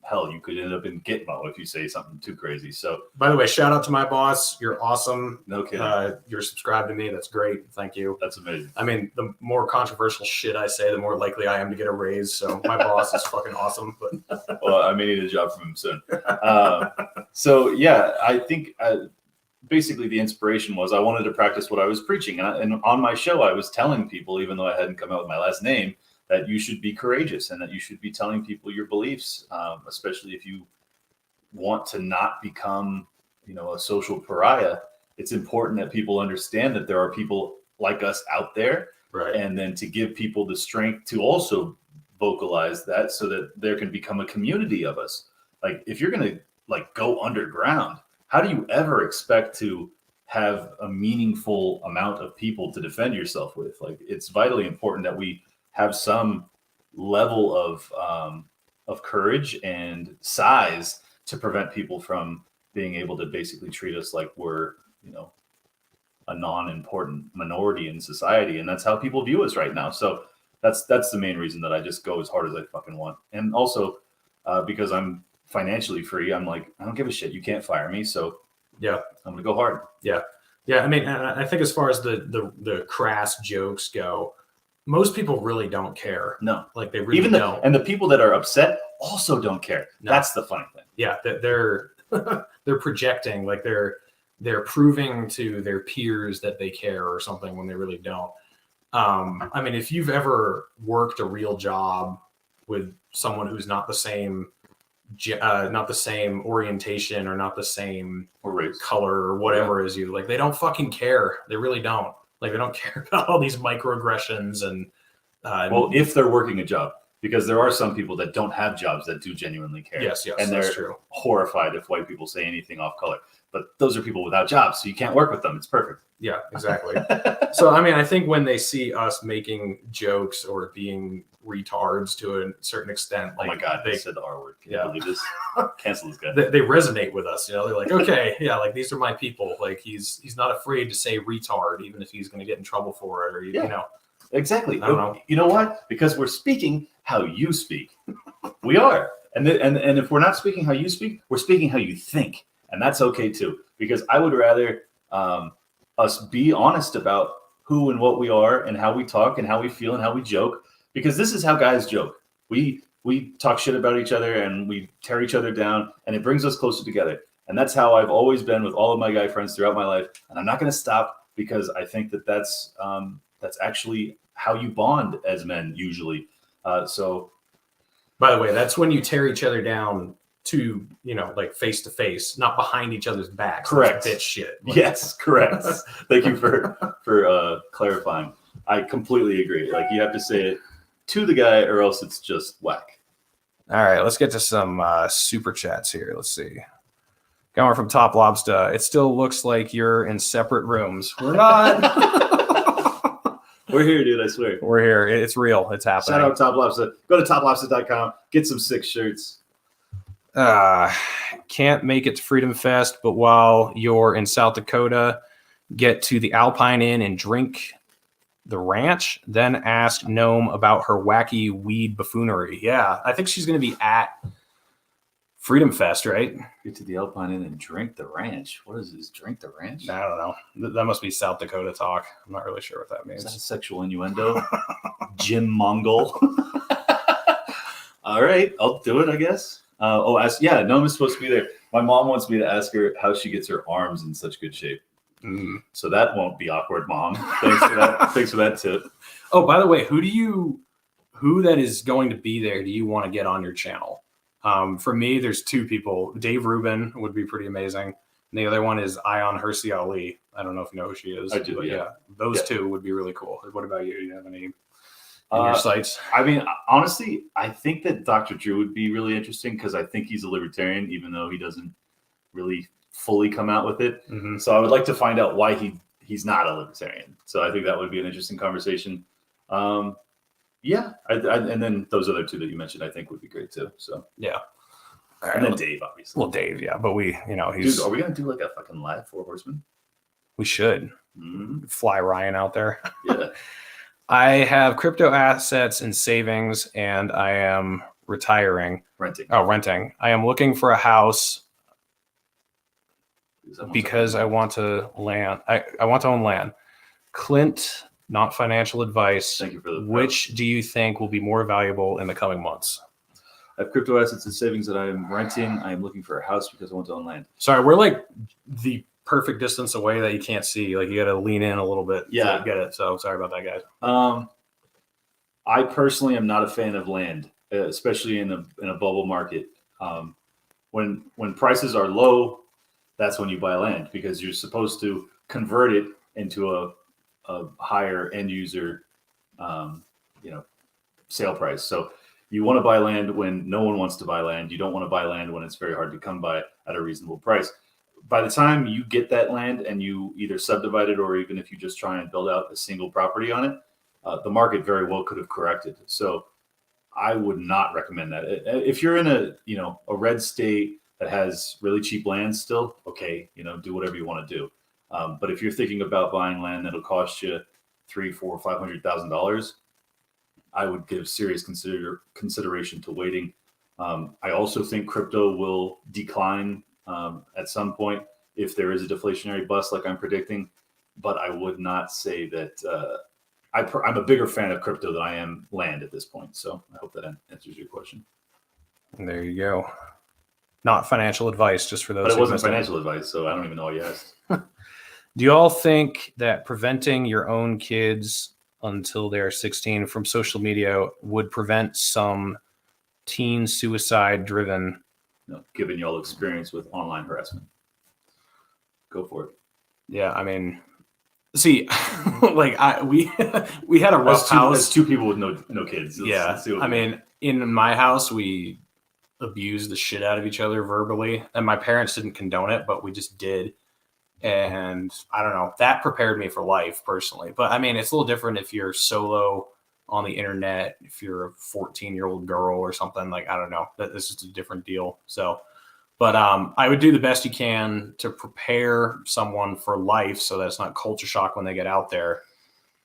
Hell, you could end up in Gitmo if you say something too crazy. So, by the way, shout out to my boss. You're awesome. No kidding. You're subscribed to me. That's great. Thank you. That's amazing. I mean, the more controversial shit I say, the more likely I am to get a raise. So my boss is fucking awesome. But well, I may need a job from him soon. So yeah, I think basically the inspiration was I wanted to practice what I was preaching. And on my show, I was telling people, even though I hadn't come out with my last name, that you should be courageous and that you should be telling people your beliefs, especially if you want to not become, a social pariah. It's important that people understand that there are people like us out there, right? And then to give people the strength to also vocalize that so that there can become a community of us. Like if you're going to go underground, how do you ever expect to have a meaningful amount of people to defend yourself with? Like it's vitally important that we have some level of courage and size to prevent people from being able to basically treat us like we're, a non-important minority in society. And that's how people view us right now. So that's the main reason that I just go as hard as I fucking want. And also because I'm financially free, I'm like, I don't give a shit. You can't fire me. So yeah, I'm going to go hard. Yeah. Yeah. I mean, I think as far as the crass jokes go, most people really don't care. No, like they really don't. And the people that are upset also don't care. No. That's the funny thing. Yeah, they're they're projecting, like they're proving to their peers that they care or something when they really don't. I mean, if you've ever worked a real job with someone who's not the same orientation or not the same Or race. color or whatever as you, like, they don't fucking care. They really don't. Like, they don't care about all these microaggressions and Well, if they're working a job, because there are some people that don't have jobs that do genuinely care. Yes, and they're that's true. horrified if white people say anything off color. But those are people without jobs, so you can't work with them. It's perfect. Yeah, exactly. So, I mean, I think when they see us making jokes or being retards to a certain extent, like, oh my God, they said the R word. Can Yeah. you believe this? Cancel this guy. they resonate with us. You know, they're like, okay, yeah, like these are my people. Like he's not afraid to say retard, even if he's going to get in trouble for it, or you know. Exactly. I don't know. You know what? Because we're speaking how you speak. We are. And if we're not speaking how you speak, we're speaking how you think. And that's okay too. Because I would rather us be honest about who and what we are and how we talk and how we feel and how we joke. Because this is how guys joke. We talk shit about each other and we tear each other down, and it brings us closer together. And that's how I've always been with all of my guy friends throughout my life. And I'm not going to stop, because I think that's actually how you bond as men usually. So, by the way, that's when you tear each other down to, you know, like face to face, not behind each other's backs. Correct. That's bitch shit. Like, yes, correct. Thank you for clarifying. I completely agree. Like, you have to say it to the guy, or else it's just whack. All right, let's get to some super chats here. Let's see. Going from Top Lobster, it still looks like you're in separate rooms. We're not. We're here, dude. I swear. We're here. It's real. It's happening. Shout out Top Lobster. Go to toplobster.com. Get some sick shirts. Can't make it to Freedom Fest, but while you're in South Dakota, get to the Alpine Inn and drink the ranch, then ask Gnome about her wacky weed buffoonery. Yeah, I think she's going to be at Freedom Fest, right? Get to the Alpine Inn and drink the ranch. What is this? Drink the ranch? I don't know. That must be South Dakota talk. I'm not really sure what that means. Is that a sexual innuendo? Jim Mongol. All right, I'll do it, I guess. Gnome is supposed to be there. My mom wants me to ask her how she gets her arms in such good shape. So that won't be awkward, Mom. Thanks for that. Thanks for that tip. Oh, by the way, who that is going to be there do you want to get on your channel? For me, there's two people. Dave Rubin would be pretty amazing. And the other one is Ayan Hersey Ali. I don't know if you know who she is. I do, but yeah. Those two would be really cool. What about you? Do you have any in your sights? I mean, honestly, I think that Dr. Drew would be really interesting, because I think he's a libertarian, even though he doesn't really fully come out with it. Mm-hmm. So I would like to find out why he's not a libertarian. So I think that would be an interesting conversation. And then those other two that you mentioned, I think would be great too. So yeah. And then Dave, obviously. Well, Dave, yeah, but he's. Dude, are we gonna do like a fucking live Four Horsemen? We should fly Ryan out there. Yeah. I have crypto assets and savings, and I am retiring. Renting. I am looking for a house because I want to land. I want to own land. Clint, not financial advice. Thank you for the Which do you think will be more valuable in the coming months? I have crypto assets and savings that I am renting. I am looking for a house because I want to own land. Sorry, we're like the perfect distance away that you can't see. Like, you got to lean in a little bit to get it. So sorry about that, guys. I personally am not a fan of land, especially in a bubble market. When prices are low, that's when you buy land, because you're supposed to convert it into a higher end user, sale price. So you want to buy land when no one wants to buy land. You don't want to buy land when it's very hard to come by at a reasonable price. By the time you get that land and you either subdivide it, or even if you just try and build out a single property on it, the market very well could have corrected. So I would not recommend that. If you're in a red state that has really cheap land still, okay, do whatever you want to do. But if you're thinking about buying land that'll cost you $300,000, $400,000, $500,000, I would give serious consideration to waiting. I also think crypto will decline at some point if there is a deflationary bust like I'm predicting, but I would not say that I'm a bigger fan of crypto than I am land at this point. So I hope that answers your question. There you go. Not financial advice, just for those. But it wasn't financial advice, so I don't even know why you asked. Do you all think that preventing your own kids until they're 16 from social media would prevent some teen suicide driven. Given y'all experience with online harassment. Go for it. Yeah, I mean, see, like we had a rough house. As two people with no kids. I mean, in my house, we abused the shit out of each other verbally, and my parents didn't condone it, but we just did. And I don't know, that prepared me for life personally. But I mean, it's a little different if you're solo on the internet, if you're a 14-year-old girl or something, like, I don't know, this is a different deal. So, but I would do the best you can to prepare someone for life so that it's not culture shock when they get out there.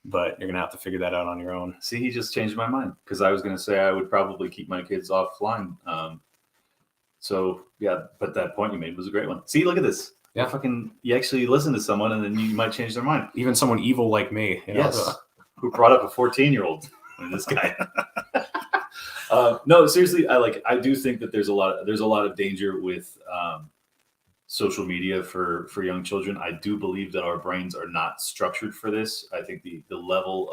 But you're going to have to figure that out on your own. See, he just changed my mind, because I was going to say I would probably keep my kids offline. So, yeah, but that point you made was a great one. See, look at this. Yeah, you actually listen to someone, and then you might change their mind. Even someone evil like me. You know? Yes. Who brought up a 14-year-old? This guy. No, seriously, I do think that there's a lot of danger with social media for young children. I do believe that our brains are not structured for this. I think the level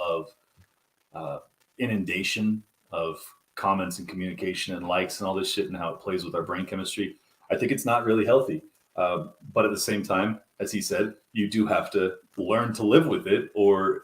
of inundation of comments and communication and likes and all this shit and how it plays with our brain chemistry, I think it's not really healthy. But at the same time, as he said, you do have to learn to live with it, or,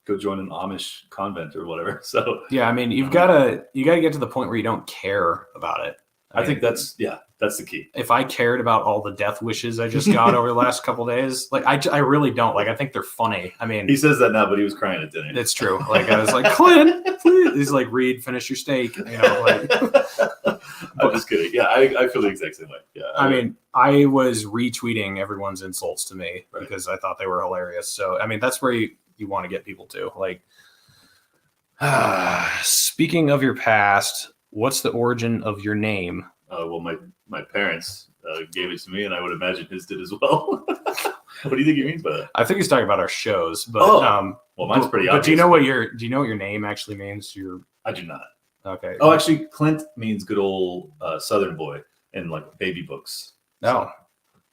go join an Amish convent or whatever. So yeah, I mean, you gotta get to the point where you don't care about it. I think that's the key. If I cared about all the death wishes I just got over the last couple of days, like I really don't. Like, I think they're funny. I mean, he says that now, but he was crying at dinner. It's true. Like, I was like, Clint, please. He's like, Reed, finish your steak. I'm just kidding. Yeah, I feel the exact same way. Yeah. I mean, I was retweeting everyone's insults to me because I thought they were hilarious. So, I mean, that's where you want to get people to. Like, speaking of your past, what's the origin of your name? Well, my parents gave it to me, and I would imagine his did as well. What do you think he means by that? I think he's talking about our shows, but well, mine's pretty obvious. But do you know what your name actually means? I do not. Okay. Oh, actually, Clint means good old Southern boy in like baby books. Oh,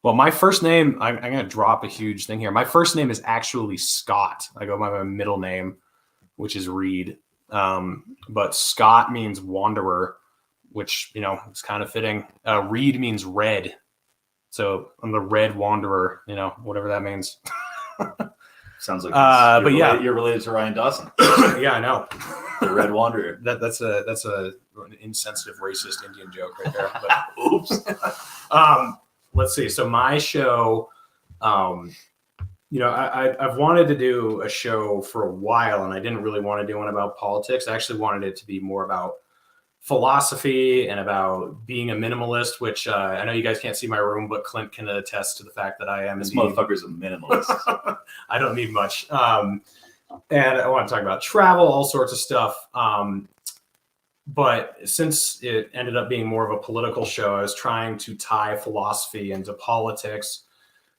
well, my first name, I'm going to drop a huge thing here. My first name is actually Scott. I go by my middle name, which is Reed. But Scott means wanderer, which, is kind of fitting. Reed means red. So I'm the red wanderer, whatever that means. Sounds like but you're related to Ryan Dawson. Yeah, I know. The Red Wanderer. That's an insensitive racist Indian joke right there. But, oops. Let's see. So my show, I've wanted to do a show for a while, and I didn't really want to do one about politics. I actually wanted it to be more about philosophy and about being a minimalist, which I know you guys can't see my room, but Clint can attest to the fact that I am. This motherfucker's a minimalist. I don't need much. And I want to talk about travel, all sorts of stuff. But since it ended up being more of a political show, I was trying to tie philosophy into politics.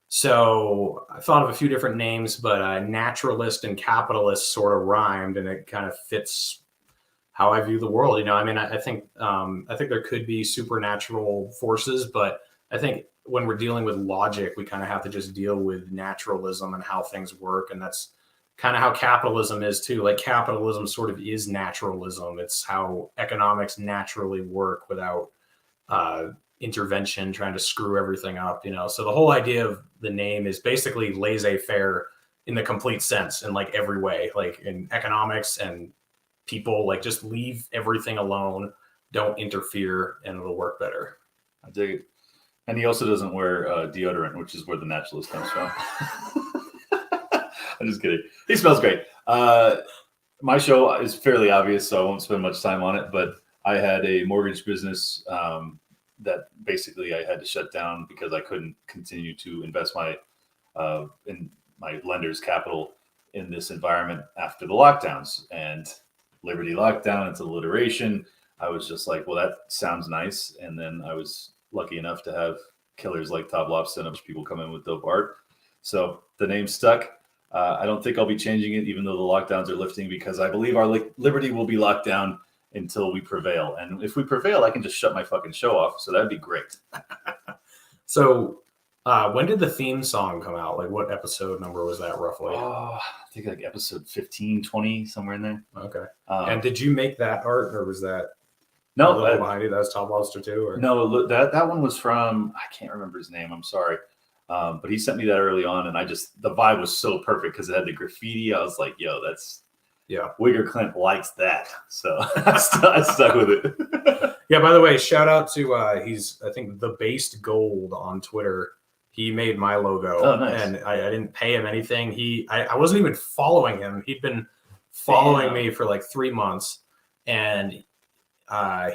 So I thought of a few different names, but naturalist and capitalist sort of rhymed, and it kind of fits how I view the world. I mean, I think there could be supernatural forces, but I think when we're dealing with logic, we kind of have to just deal with naturalism and how things work. And that's kind of how capitalism is too. Like, capitalism sort of is naturalism. It's how economics naturally work without intervention, trying to screw everything up, So the whole idea of the name is basically laissez-faire in the complete sense, in like every way, like in economics and people, like just leave everything alone, don't interfere, and it'll work better. I dig it. And he also doesn't wear deodorant, which is where the naturalist comes from. I'm just kidding. He smells great. My show is fairly obvious, so I won't spend much time on it, but I had a mortgage business that basically I had to shut down because I couldn't continue to invest in my lender's capital in this environment after the lockdowns. And Liberty lockdown, it's alliteration. I was just like, well, that sounds nice. And then I was lucky enough to have killers like Todd Lobson and people come in with dope art. So the name stuck. I don't think I'll be changing it, even though the lockdowns are lifting, because I believe our Liberty will be locked down until we prevail. And if we prevail, I can just shut my fucking show off. So that'd be great. So When did the theme song come out? Like, what episode number was that roughly? Oh, I think like episode 15, 20, somewhere in there. Okay. And did you make that art, or was that no behind you? That was Top Lobster too, or no? That one was from, I can't remember his name. I'm sorry, but he sent me that early on, and the vibe was so perfect because it had the graffiti. I was like, yo, that's Wigger Clint likes that, so I stuck with it. Yeah. By the way, shout out to he's I think the Based Gold on Twitter. He made my logo. Oh, nice. And I didn't pay him anything. I wasn't even following him. He'd been following me for like 3 months, and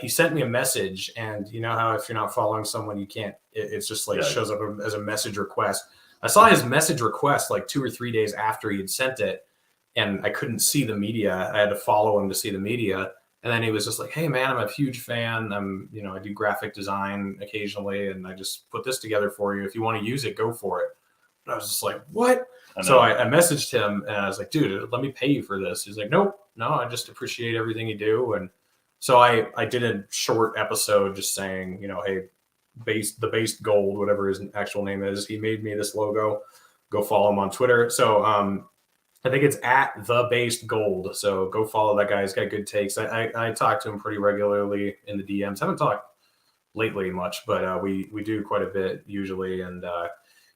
he sent me a message. And you know how if you're not following someone, you can't. It's just like shows up as a message request. I saw his message request like 2 or 3 days after he had sent it, and I couldn't see the media. I had to follow him to see the media. And then he was just like, "Hey man, I'm a huge fan. I do graphic design occasionally, and I just put this together for you. If you want to use it, go for it." And I was just like, "What?" So I messaged him, and I was like, "Dude, let me pay you for this." He's like, "Nope, no, I just appreciate everything you do." And so I did a short episode just saying, hey, the Based Gold, whatever his actual name is, he made me this logo. Go follow him on Twitter. So I think it's at the Based Gold. So go follow that guy. He's got good takes. I talk to him pretty regularly in the DMs. Haven't talked lately much, but we do quite a bit usually. And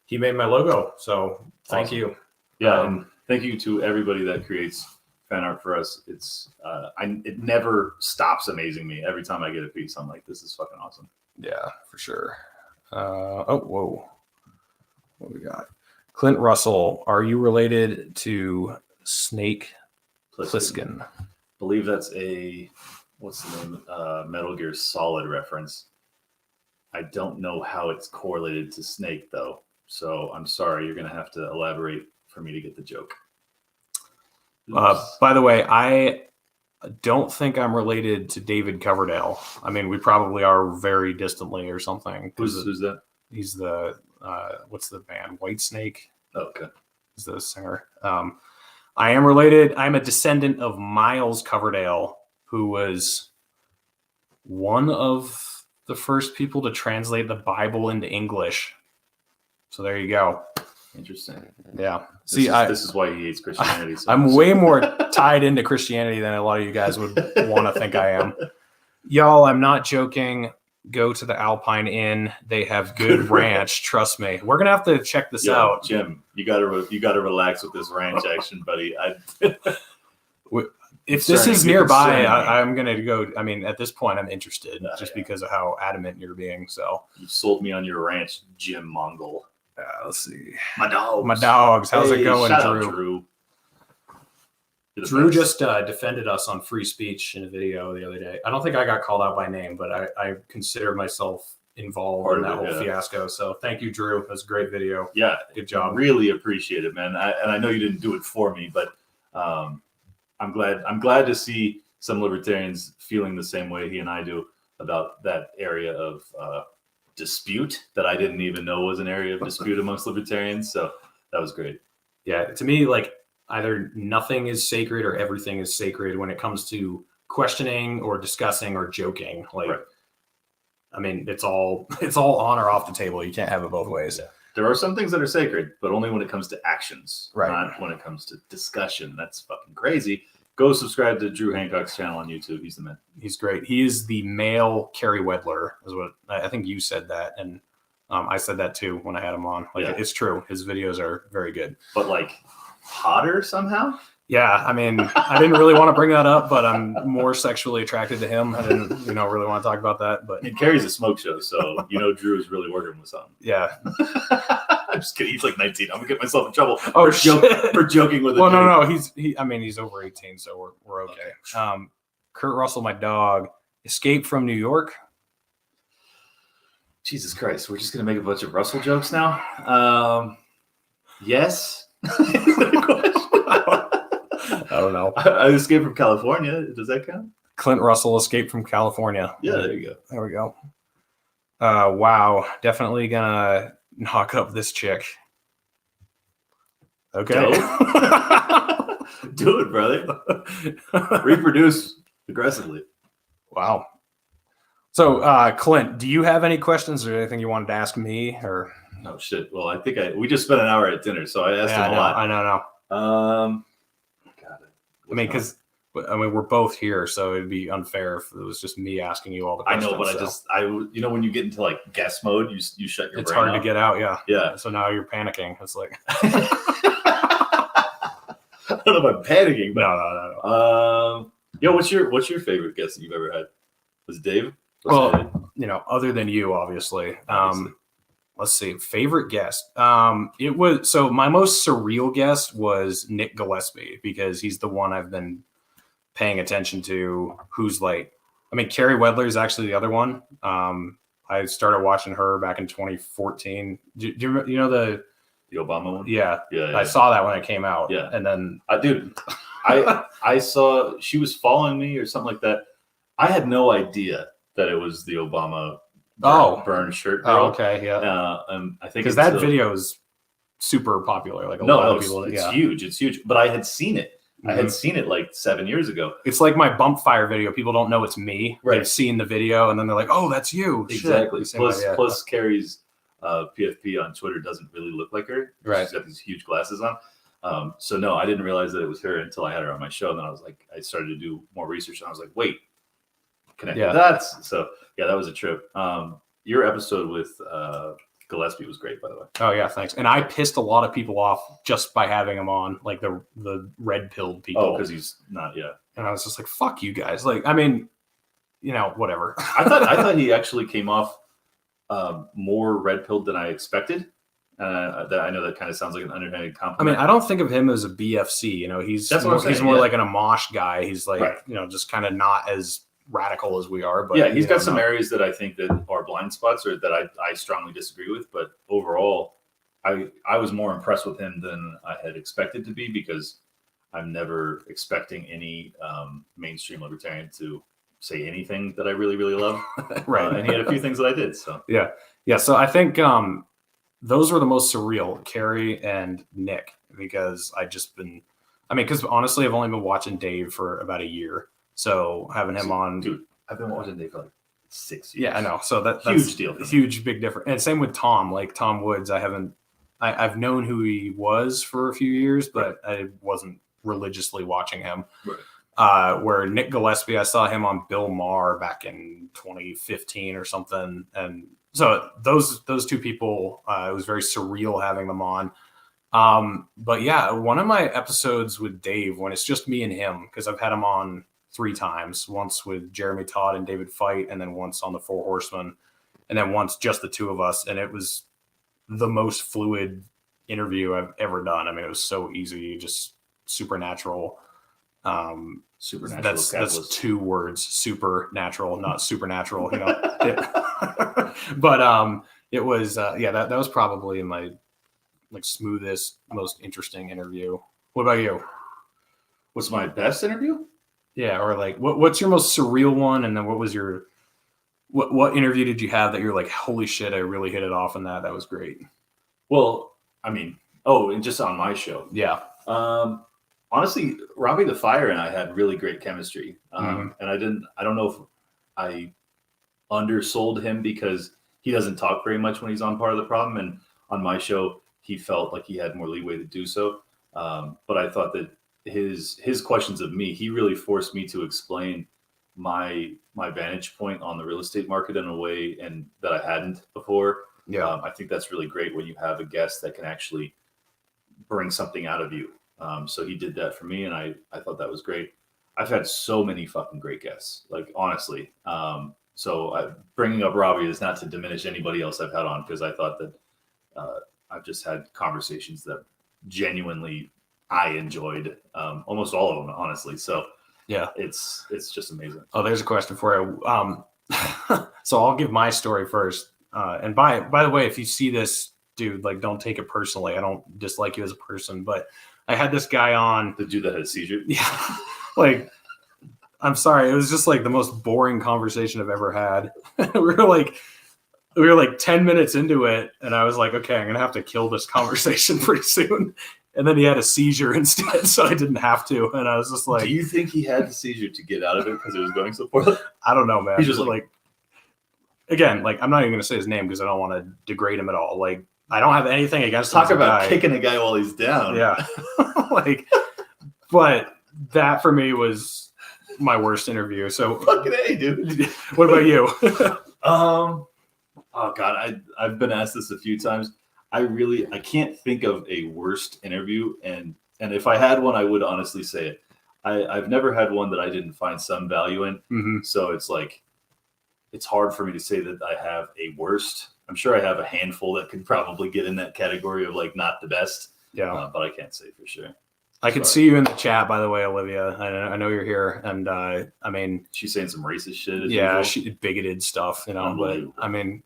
he made my logo. So thank you. Yeah. And thank you to everybody that creates fan art for us. It's it never stops amazing me. Every time I get a piece, I'm like, this is fucking awesome. Yeah, for sure. Whoa. What we got? Clint Russell, are you related to Snake Plissken? I believe that's what's the name? Metal Gear Solid reference. I don't know how it's correlated to Snake though. So I'm sorry, you're gonna have to elaborate for me to get the joke. By the way, I don't think I'm related to David Coverdale. I mean, we probably are very distantly or something. Who's that? He's the what's the band? Whitesnake. Oh, okay. Is the singer. I am related. I'm a descendant of Miles Coverdale, who was one of the first people to translate the Bible into English. So there you go. Interesting. Yeah. This is why he hates Christianity. So I'm way more tied into Christianity than a lot of you guys would want to think I am. Y'all, I'm not joking. Go to the Alpine Inn. They have good ranch. Trust me. We're gonna have to check this out. Jim, you gotta relax with this ranch action, buddy. If this is nearby, I'm gonna go. I mean, at this point, I'm interested because of how adamant you're being. So you sold me on your ranch, Jim Mongol. Let's see. My dogs. How's it going, Drew? Drew just defended us on free speech in a video the other day. I don't think I got called out by name, but I consider myself involved in that whole fiasco. So thank you, Drew. That was a great video. Yeah, good job. Really appreciate it, man. I know you didn't do it for me, but I'm glad to see some libertarians feeling the same way he and I do about that area of dispute that I didn't even know was an area of dispute amongst libertarians. So that was great. Yeah, to me, like, either nothing is sacred or everything is sacred when it comes to questioning or discussing or joking. Like, right. I mean, it's all on or off the table. You can't have it both ways. Yeah. There are some things that are sacred, but only when it comes to actions, right? Not when it comes to discussion. That's fucking crazy. Go subscribe to Drew Hancock's channel on YouTube. He's the man. He's great. He is the male Kerry Wedler, is what I think you said that, and I said that too when I had him on. Like, it's true. His videos are very good. But like, hotter somehow? Yeah, I mean, I didn't really want to bring that up, but I'm more sexually attracted to him. I didn't, really want to talk about that. But he carries a smoke show, so Drew is really working with something. Yeah. I'm just kidding. He's like 19. I'm gonna get myself in trouble for joking with him. Well, no. He's over 18, so we're okay. Kurt Russell, my dog, escaped from New York. Jesus Christ, we're just gonna make a bunch of Russell jokes now. Yes. I don't know. I escaped from California. Does that count? Clint Russell escaped from California. Yeah, there you go. There we go. Wow. Definitely gonna knock up this chick. Okay. Do it, brother. Reproduce aggressively. Wow. So, Clint, do you have any questions or anything you wanted to ask me? Or No shit. Well, I think we just spent an hour at dinner, so I asked him a lot. I know. God, I mean, because we're both here, so it'd be unfair if it was just me asking you all the questions. I know, but you know, when you get into like guest mode, you shut your it's brain hard off. to get out. Yeah. Yeah. So now you're panicking. It's like I don't know if I'm panicking, but no. Yo, what's your favorite guest that you've ever had? Was it Dave? Well, you know, other than you, obviously. Let's see, favorite guest. It was my most surreal guest was Nick Gillespie, because he's the one I've been paying attention to. Who's like, I mean, Carrie Wedler is actually the other one. I started watching her back in 2014. Do you know the Obama one? Yeah. Yeah. I saw that when it came out. Yeah. And then I saw she was following me or something like that. I had no idea that it was the Obama burn shirt girl. Oh, okay, yeah. I think because that video is super popular. Like a lot of people. It's huge. It's huge. But I had seen it. I had seen it like 7 years ago. It's like my bump fire video. People don't know it's me. Right. They've seen the video and then they're like, "Oh, that's you." Exactly. Shit. Plus, Carrie's PFP on Twitter doesn't really look like her. Right. She's got these huge glasses on. So no, I didn't realize that it was her until I had her on my show. And then I started to do more research, and I was like, wait, connect the dots. So yeah, that was a trip. Your episode with Gillespie was great, by the way. Oh yeah, thanks. And I pissed a lot of people off just by having him on, like the red pilled people. Oh, because he's not. Yeah. And I was just like, fuck you guys. Like, I mean, you know, whatever. I thought he actually came off more red pilled than I expected. I know that kind of sounds like an underhanded compliment. I mean, I don't think of him as a BFC. You know, he's more like an Amash guy. He's like, you know, just kind of not as radical as we are. But yeah, he's got some areas that I think that are blind spots or that I strongly disagree with. But overall, I was more impressed with him than I had expected to be, because I'm never expecting any mainstream libertarian to say anything that I really, really love. Right. And he had a few things that I did. So yeah. So I think those were the most surreal, Carrie and Nick, because because honestly, I've only been watching Dave for about a year. So having him on, dude, I've been watching Dave for like 6 years. Yeah, I know. So that's huge deal. Huge, big difference. And same with Tom, like Tom Woods. I've known who he was for a few years, but I wasn't religiously watching him. Right. Where Nick Gillespie, I saw him on Bill Maher back in 2015 or something. And so those two people, it was very surreal having them on. But yeah, one of my episodes with Dave, when it's just me and him, because I've had him on 3 times, once with Jeremy Todd and David Feit, and then once on the Four Horsemen, and then once just the two of us. And it was the most fluid interview I've ever done. I mean, it was so easy, just supernatural. Supernatural. That's 2 words, supernatural, not supernatural, you know. But it was that was probably my smoothest, most interesting interview. What about you? What's my best interview? Yeah, or like what's your most surreal one, and then what was your what interview did you have that you're like, holy shit, I really hit it off, and that was great? Well, I mean, and just on my show. Yeah. Honestly, Robbie the Fire and I had really great chemistry. And I don't know if I undersold him, because he doesn't talk very much when he's on Part of the Problem. And on my show, he felt like he had more leeway to do so. But I thought that his questions of me, he really forced me to explain my vantage point on the real estate market in a way and that I hadn't before. Yeah. I think that's really great when you have a guest that can actually bring something out of you. So he did that for me, and I thought that was great. I've had so many fucking great guests, like honestly. Bringing up Robbie is not to diminish anybody else I've had on, because I thought that I've just had conversations that genuinely I enjoyed, almost all of them, honestly. So yeah, it's just amazing. Oh, there's a question for you. So I'll give my story first. And by the way, if you see this, dude, like, don't take it personally. I don't dislike you as a person, but I had this guy on. The dude that had a seizure? Yeah. Like, I'm sorry. It was just like the most boring conversation I've ever had. we were like 10 minutes into it, and I was like, okay, I'm going to have to kill this conversation pretty soon. And then he had a seizure instead, so I didn't have to. And I was just like, do you think he had the seizure to get out of it because it was going so poorly? I don't know, man. He's just like, again, like, I'm not even going to say his name because I don't want to degrade him at all. Like, I don't have anything against him Talk as a about guy. kicking a guy while he's down. Yeah. Like, but that for me was my worst interview. So Fucking A, dude. what about you? Oh God, I've been asked this a few times. I can't think of a worst interview, and if I had one, I would honestly say it. I've never had one that I didn't find some value in. Mm-hmm. So it's like, it's hard for me to say that I have a worst. I'm sure I have a handful that could probably get in that category of like not the best. Yeah, but I can't say for sure. I could see you in the chat, by the way, Olivia. I know you're here, and I mean, She's saying some racist shit. As yeah, usual. she bigoted stuff, you know. But I mean,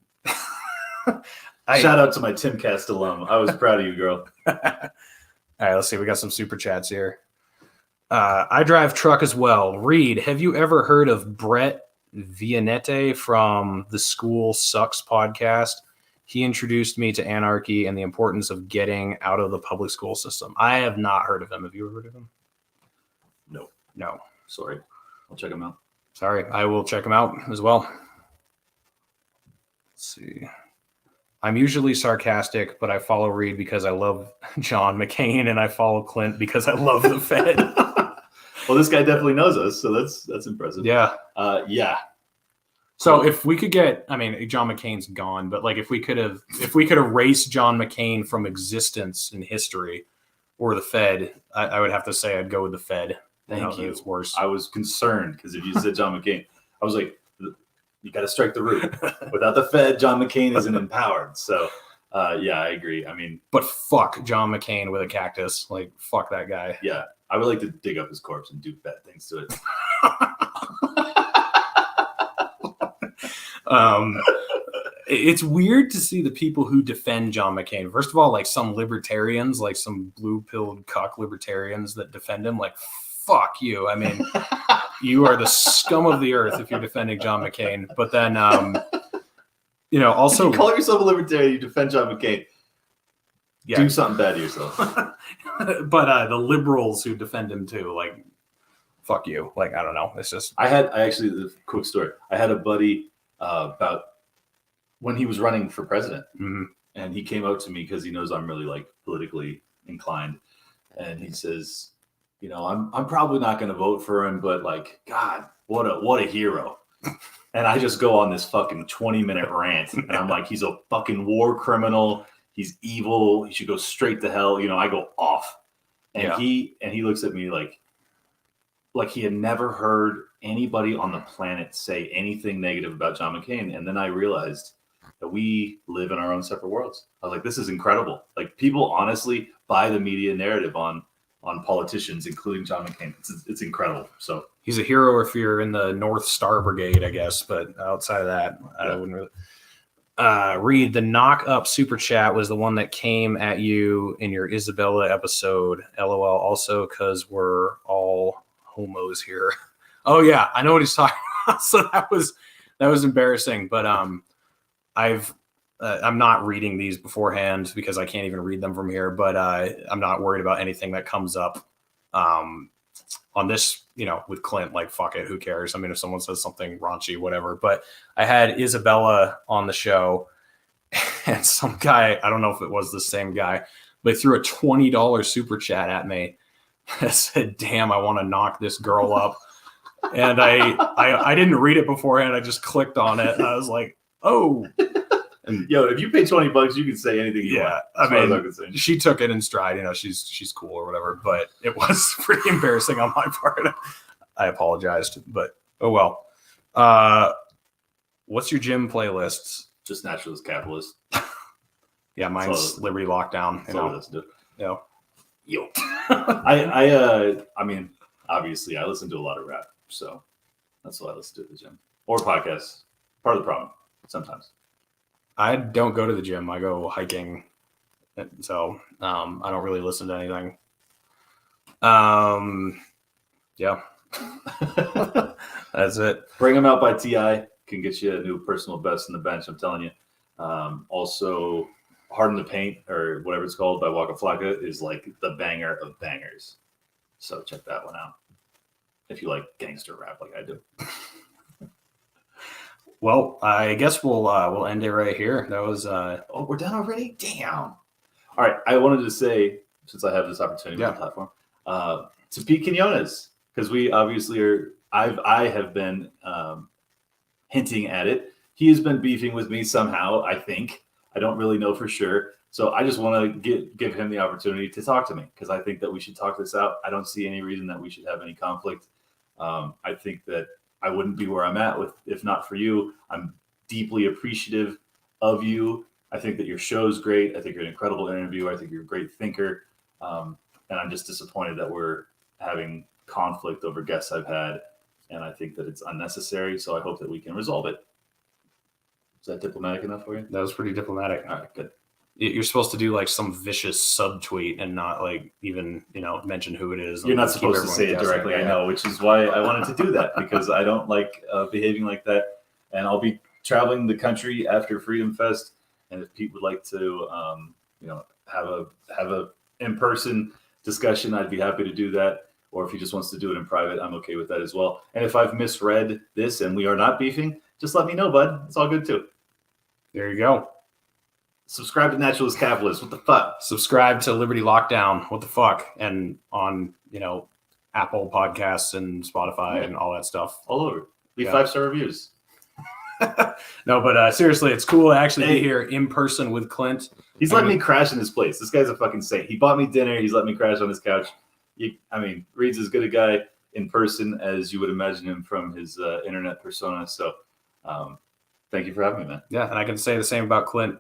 shout out to my Timcast alum. I was proud of you, girl. All right, let's see. We got some super chats here. I drive truck as well. Reed, have you ever heard of Brett Vianette from the School Sucks podcast? He introduced me to anarchy and the importance of getting out of the public school system. I have not heard of him. Have you ever heard of him? No. Sorry. I'll check him out. Sorry. I will check him out as well. Let's see. I'm usually sarcastic, but I follow Reed because I love John McCain, and I follow Clint because I love the Fed. Well, this guy definitely knows us, so that's impressive. Yeah. Yeah. So if we could get, I mean, John McCain's gone, but like if we could erase John McCain from existence in history or the Fed, I would have to say I'd go with the Fed. Thank you. It's worse. I was concerned because if you said John McCain, I was like, you got to strike the root. Without the Fed, John McCain isn't empowered. So, yeah, I agree. I mean, but fuck John McCain with a cactus. Like, fuck that guy. Yeah, I would like to dig up his corpse and do bad things to it. It's weird to see the people who defend John McCain. First of all, like some libertarians, like some blue-pilled cuck libertarians that defend him, like, fuck you. I mean, you are the scum of the earth if you're defending John McCain. But then, also... You call yourself a libertarian, you defend John McCain. Yeah. Do something bad to yourself. But the liberals who defend him too, like, fuck you. Like, I don't know. It's just... I actually, quick story. I had a buddy about when he was running for president. Mm-hmm. And he came out to me because he knows I'm really like politically inclined. And he says, I'm probably not going to vote for him, but like, God, what a hero. And I just go on this fucking 20-minute rant. And I'm like, he's a fucking war criminal. He's evil. He should go straight to hell. I go off. And he looks at me like he had never heard anybody on the planet say anything negative about John McCain. And then I realized that we live in our own separate worlds. I was like, this is incredible. Like, people honestly buy the media narrative on politicians, including John McCain. It's incredible. So he's a hero if you're in the North Star Brigade, I guess. But outside of that, I wouldn't really. Reed, the knock up super chat was the one that came at you in your Isabella episode. LOL. Also, because we're all homos here. Oh yeah, I know what he's talking about. So that was embarrassing. But I'm not reading these beforehand because I can't even read them from here. But I'm not worried about anything that comes up on this, with Clint. Like, fuck it, who cares? I mean, if someone says something raunchy, whatever. But I had Isabella on the show, and some guy, I don't know if it was the same guy, but threw a $20 super chat at me that said, "Damn, I want to knock this girl up." And I didn't read it beforehand. I just clicked on it, and I was like, oh. And yo, if you pay $20, you can say anything you want. I mean, she took it in stride. She's cool or whatever. But it was pretty embarrassing on my part. I apologized, but oh well. What's your gym playlists? Just Naturalist Capitalist. Yeah, mine's Liberty Lockdown. Yo. I mean, obviously, I listen to a lot of rap, so that's what I listen to at the gym or podcasts. Part of the problem sometimes. I don't go to the gym. I go hiking. So I don't really listen to anything. Yeah. That's it. Bring Them Out by T.I. can get you a new personal best in the bench, I'm telling you. Also, Hard in the Paint, or whatever it's called, by Waka Flocka is like the banger of bangers. So check that one out if you like gangster rap like I do. Well, I guess we'll end it right here. That was Oh, we're done already? Damn. All right. I wanted to say, since I have this opportunity on the platform, to Pete Quinones, because we obviously are. I have been hinting at it. He has been beefing with me somehow. I think I don't really know for sure. So I just want to give him the opportunity to talk to me because I think that we should talk this out. I don't see any reason that we should have any conflict. I think that I wouldn't be where I'm at if not for you. I'm deeply appreciative of you. I think that your show's great. I think you're an incredible interviewer. I think you're a great thinker. And I'm just disappointed that we're having conflict over guests I've had. And I think that it's unnecessary. So I hope that we can resolve it. Is that diplomatic enough for you? That was pretty diplomatic. All right, good. You're supposed to do like some vicious subtweet and not like even, mention who it is. You're not supposed to say it directly, I know, which is why I wanted to do that because I don't like behaving like that. And I'll be traveling the country after Freedom Fest. And if Pete would like to, have a in-person discussion, I'd be happy to do that. Or if he just wants to do it in private, I'm okay with that as well. And if I've misread this and we are not beefing, just let me know, bud. It's all good too. There you go. Subscribe to Naturalist Capitalist. What the fuck? Subscribe to Liberty Lockdown. What the fuck? And on, Apple Podcasts and Spotify and all that stuff. All over. Leave 5-star reviews. No, but seriously, it's cool to actually be here in person with Clint. He's letting me crash in his place. This guy's a fucking saint. He bought me dinner. He's let me crash on his couch. Reed's as good a guy in person as you would imagine him from his internet persona. So thank you for having me, man. Yeah, and I can say the same about Clint.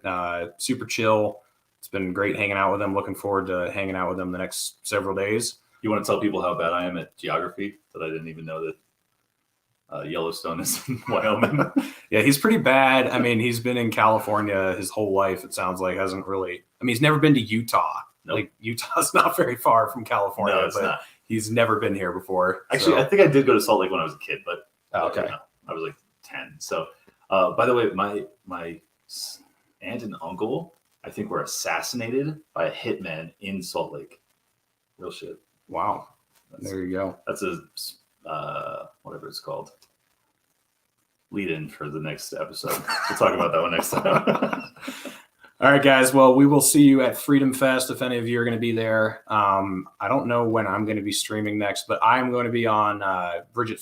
Super chill. It's been great hanging out with him. Looking forward to hanging out with him the next several days. You want to tell people how bad I am at geography? That I didn't even know that Yellowstone is in Wyoming. Yeah, he's pretty bad. I mean, he's been in California his whole life, it sounds like. Hasn't really... he's never been to Utah. Nope. Like, Utah's not very far from California, no, it's but not. He's never been here before. Actually, I think I did go to Salt Lake when I was a kid, but okay. I was like 10. So, by the way, my aunt and uncle, I think, were assassinated by a hitman in Salt Lake. Real shit. Wow. There you go. That's a whatever it's called. Lead in for the next episode. We'll talk about that one next time. All right, guys. Well, we will see you at Freedom Fest if any of you are going to be there. I don't know when I'm going to be streaming next, but I'm going to be on Bridget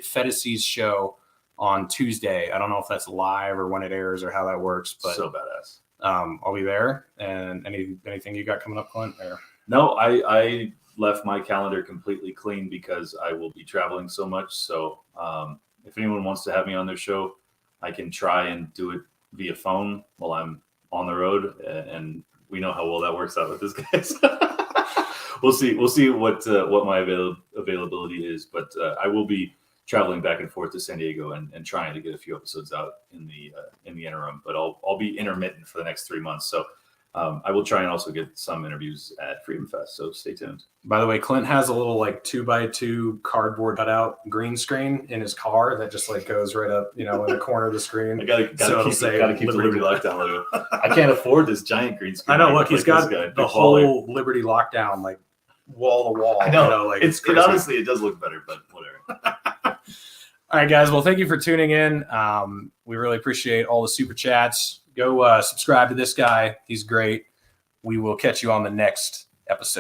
Fettis's show on Tuesday. I don't know if that's live or when it airs or how that works, but so badass. I'll be there. And anything you got coming up, Clint? Or? No, I left my calendar completely clean because I will be traveling so much. So if anyone wants to have me on their show, I can try and do it via phone while I'm on the road, and we know how well that works out with this guys. We'll see what my availability is, but I will be traveling back and forth to San Diego and trying to get a few episodes out in the interim. But I'll be intermittent for the next 3 months, so I will try and also get some interviews at Freedom Fest. So stay tuned. By the way, Clint has a little 2x2 cardboard cutout green screen in his car that just goes right up, in the corner of the screen. I gotta keep the Liberty Lockdown logo. I can't afford this giant green screen. I know. Look, he's got the whole Liberty Lockdown wall to wall. I know. It honestly, it does look better, but whatever. All right, guys. Well, thank you for tuning in. We really appreciate all the super chats. Go subscribe to this guy. He's great. We will catch you on the next episode.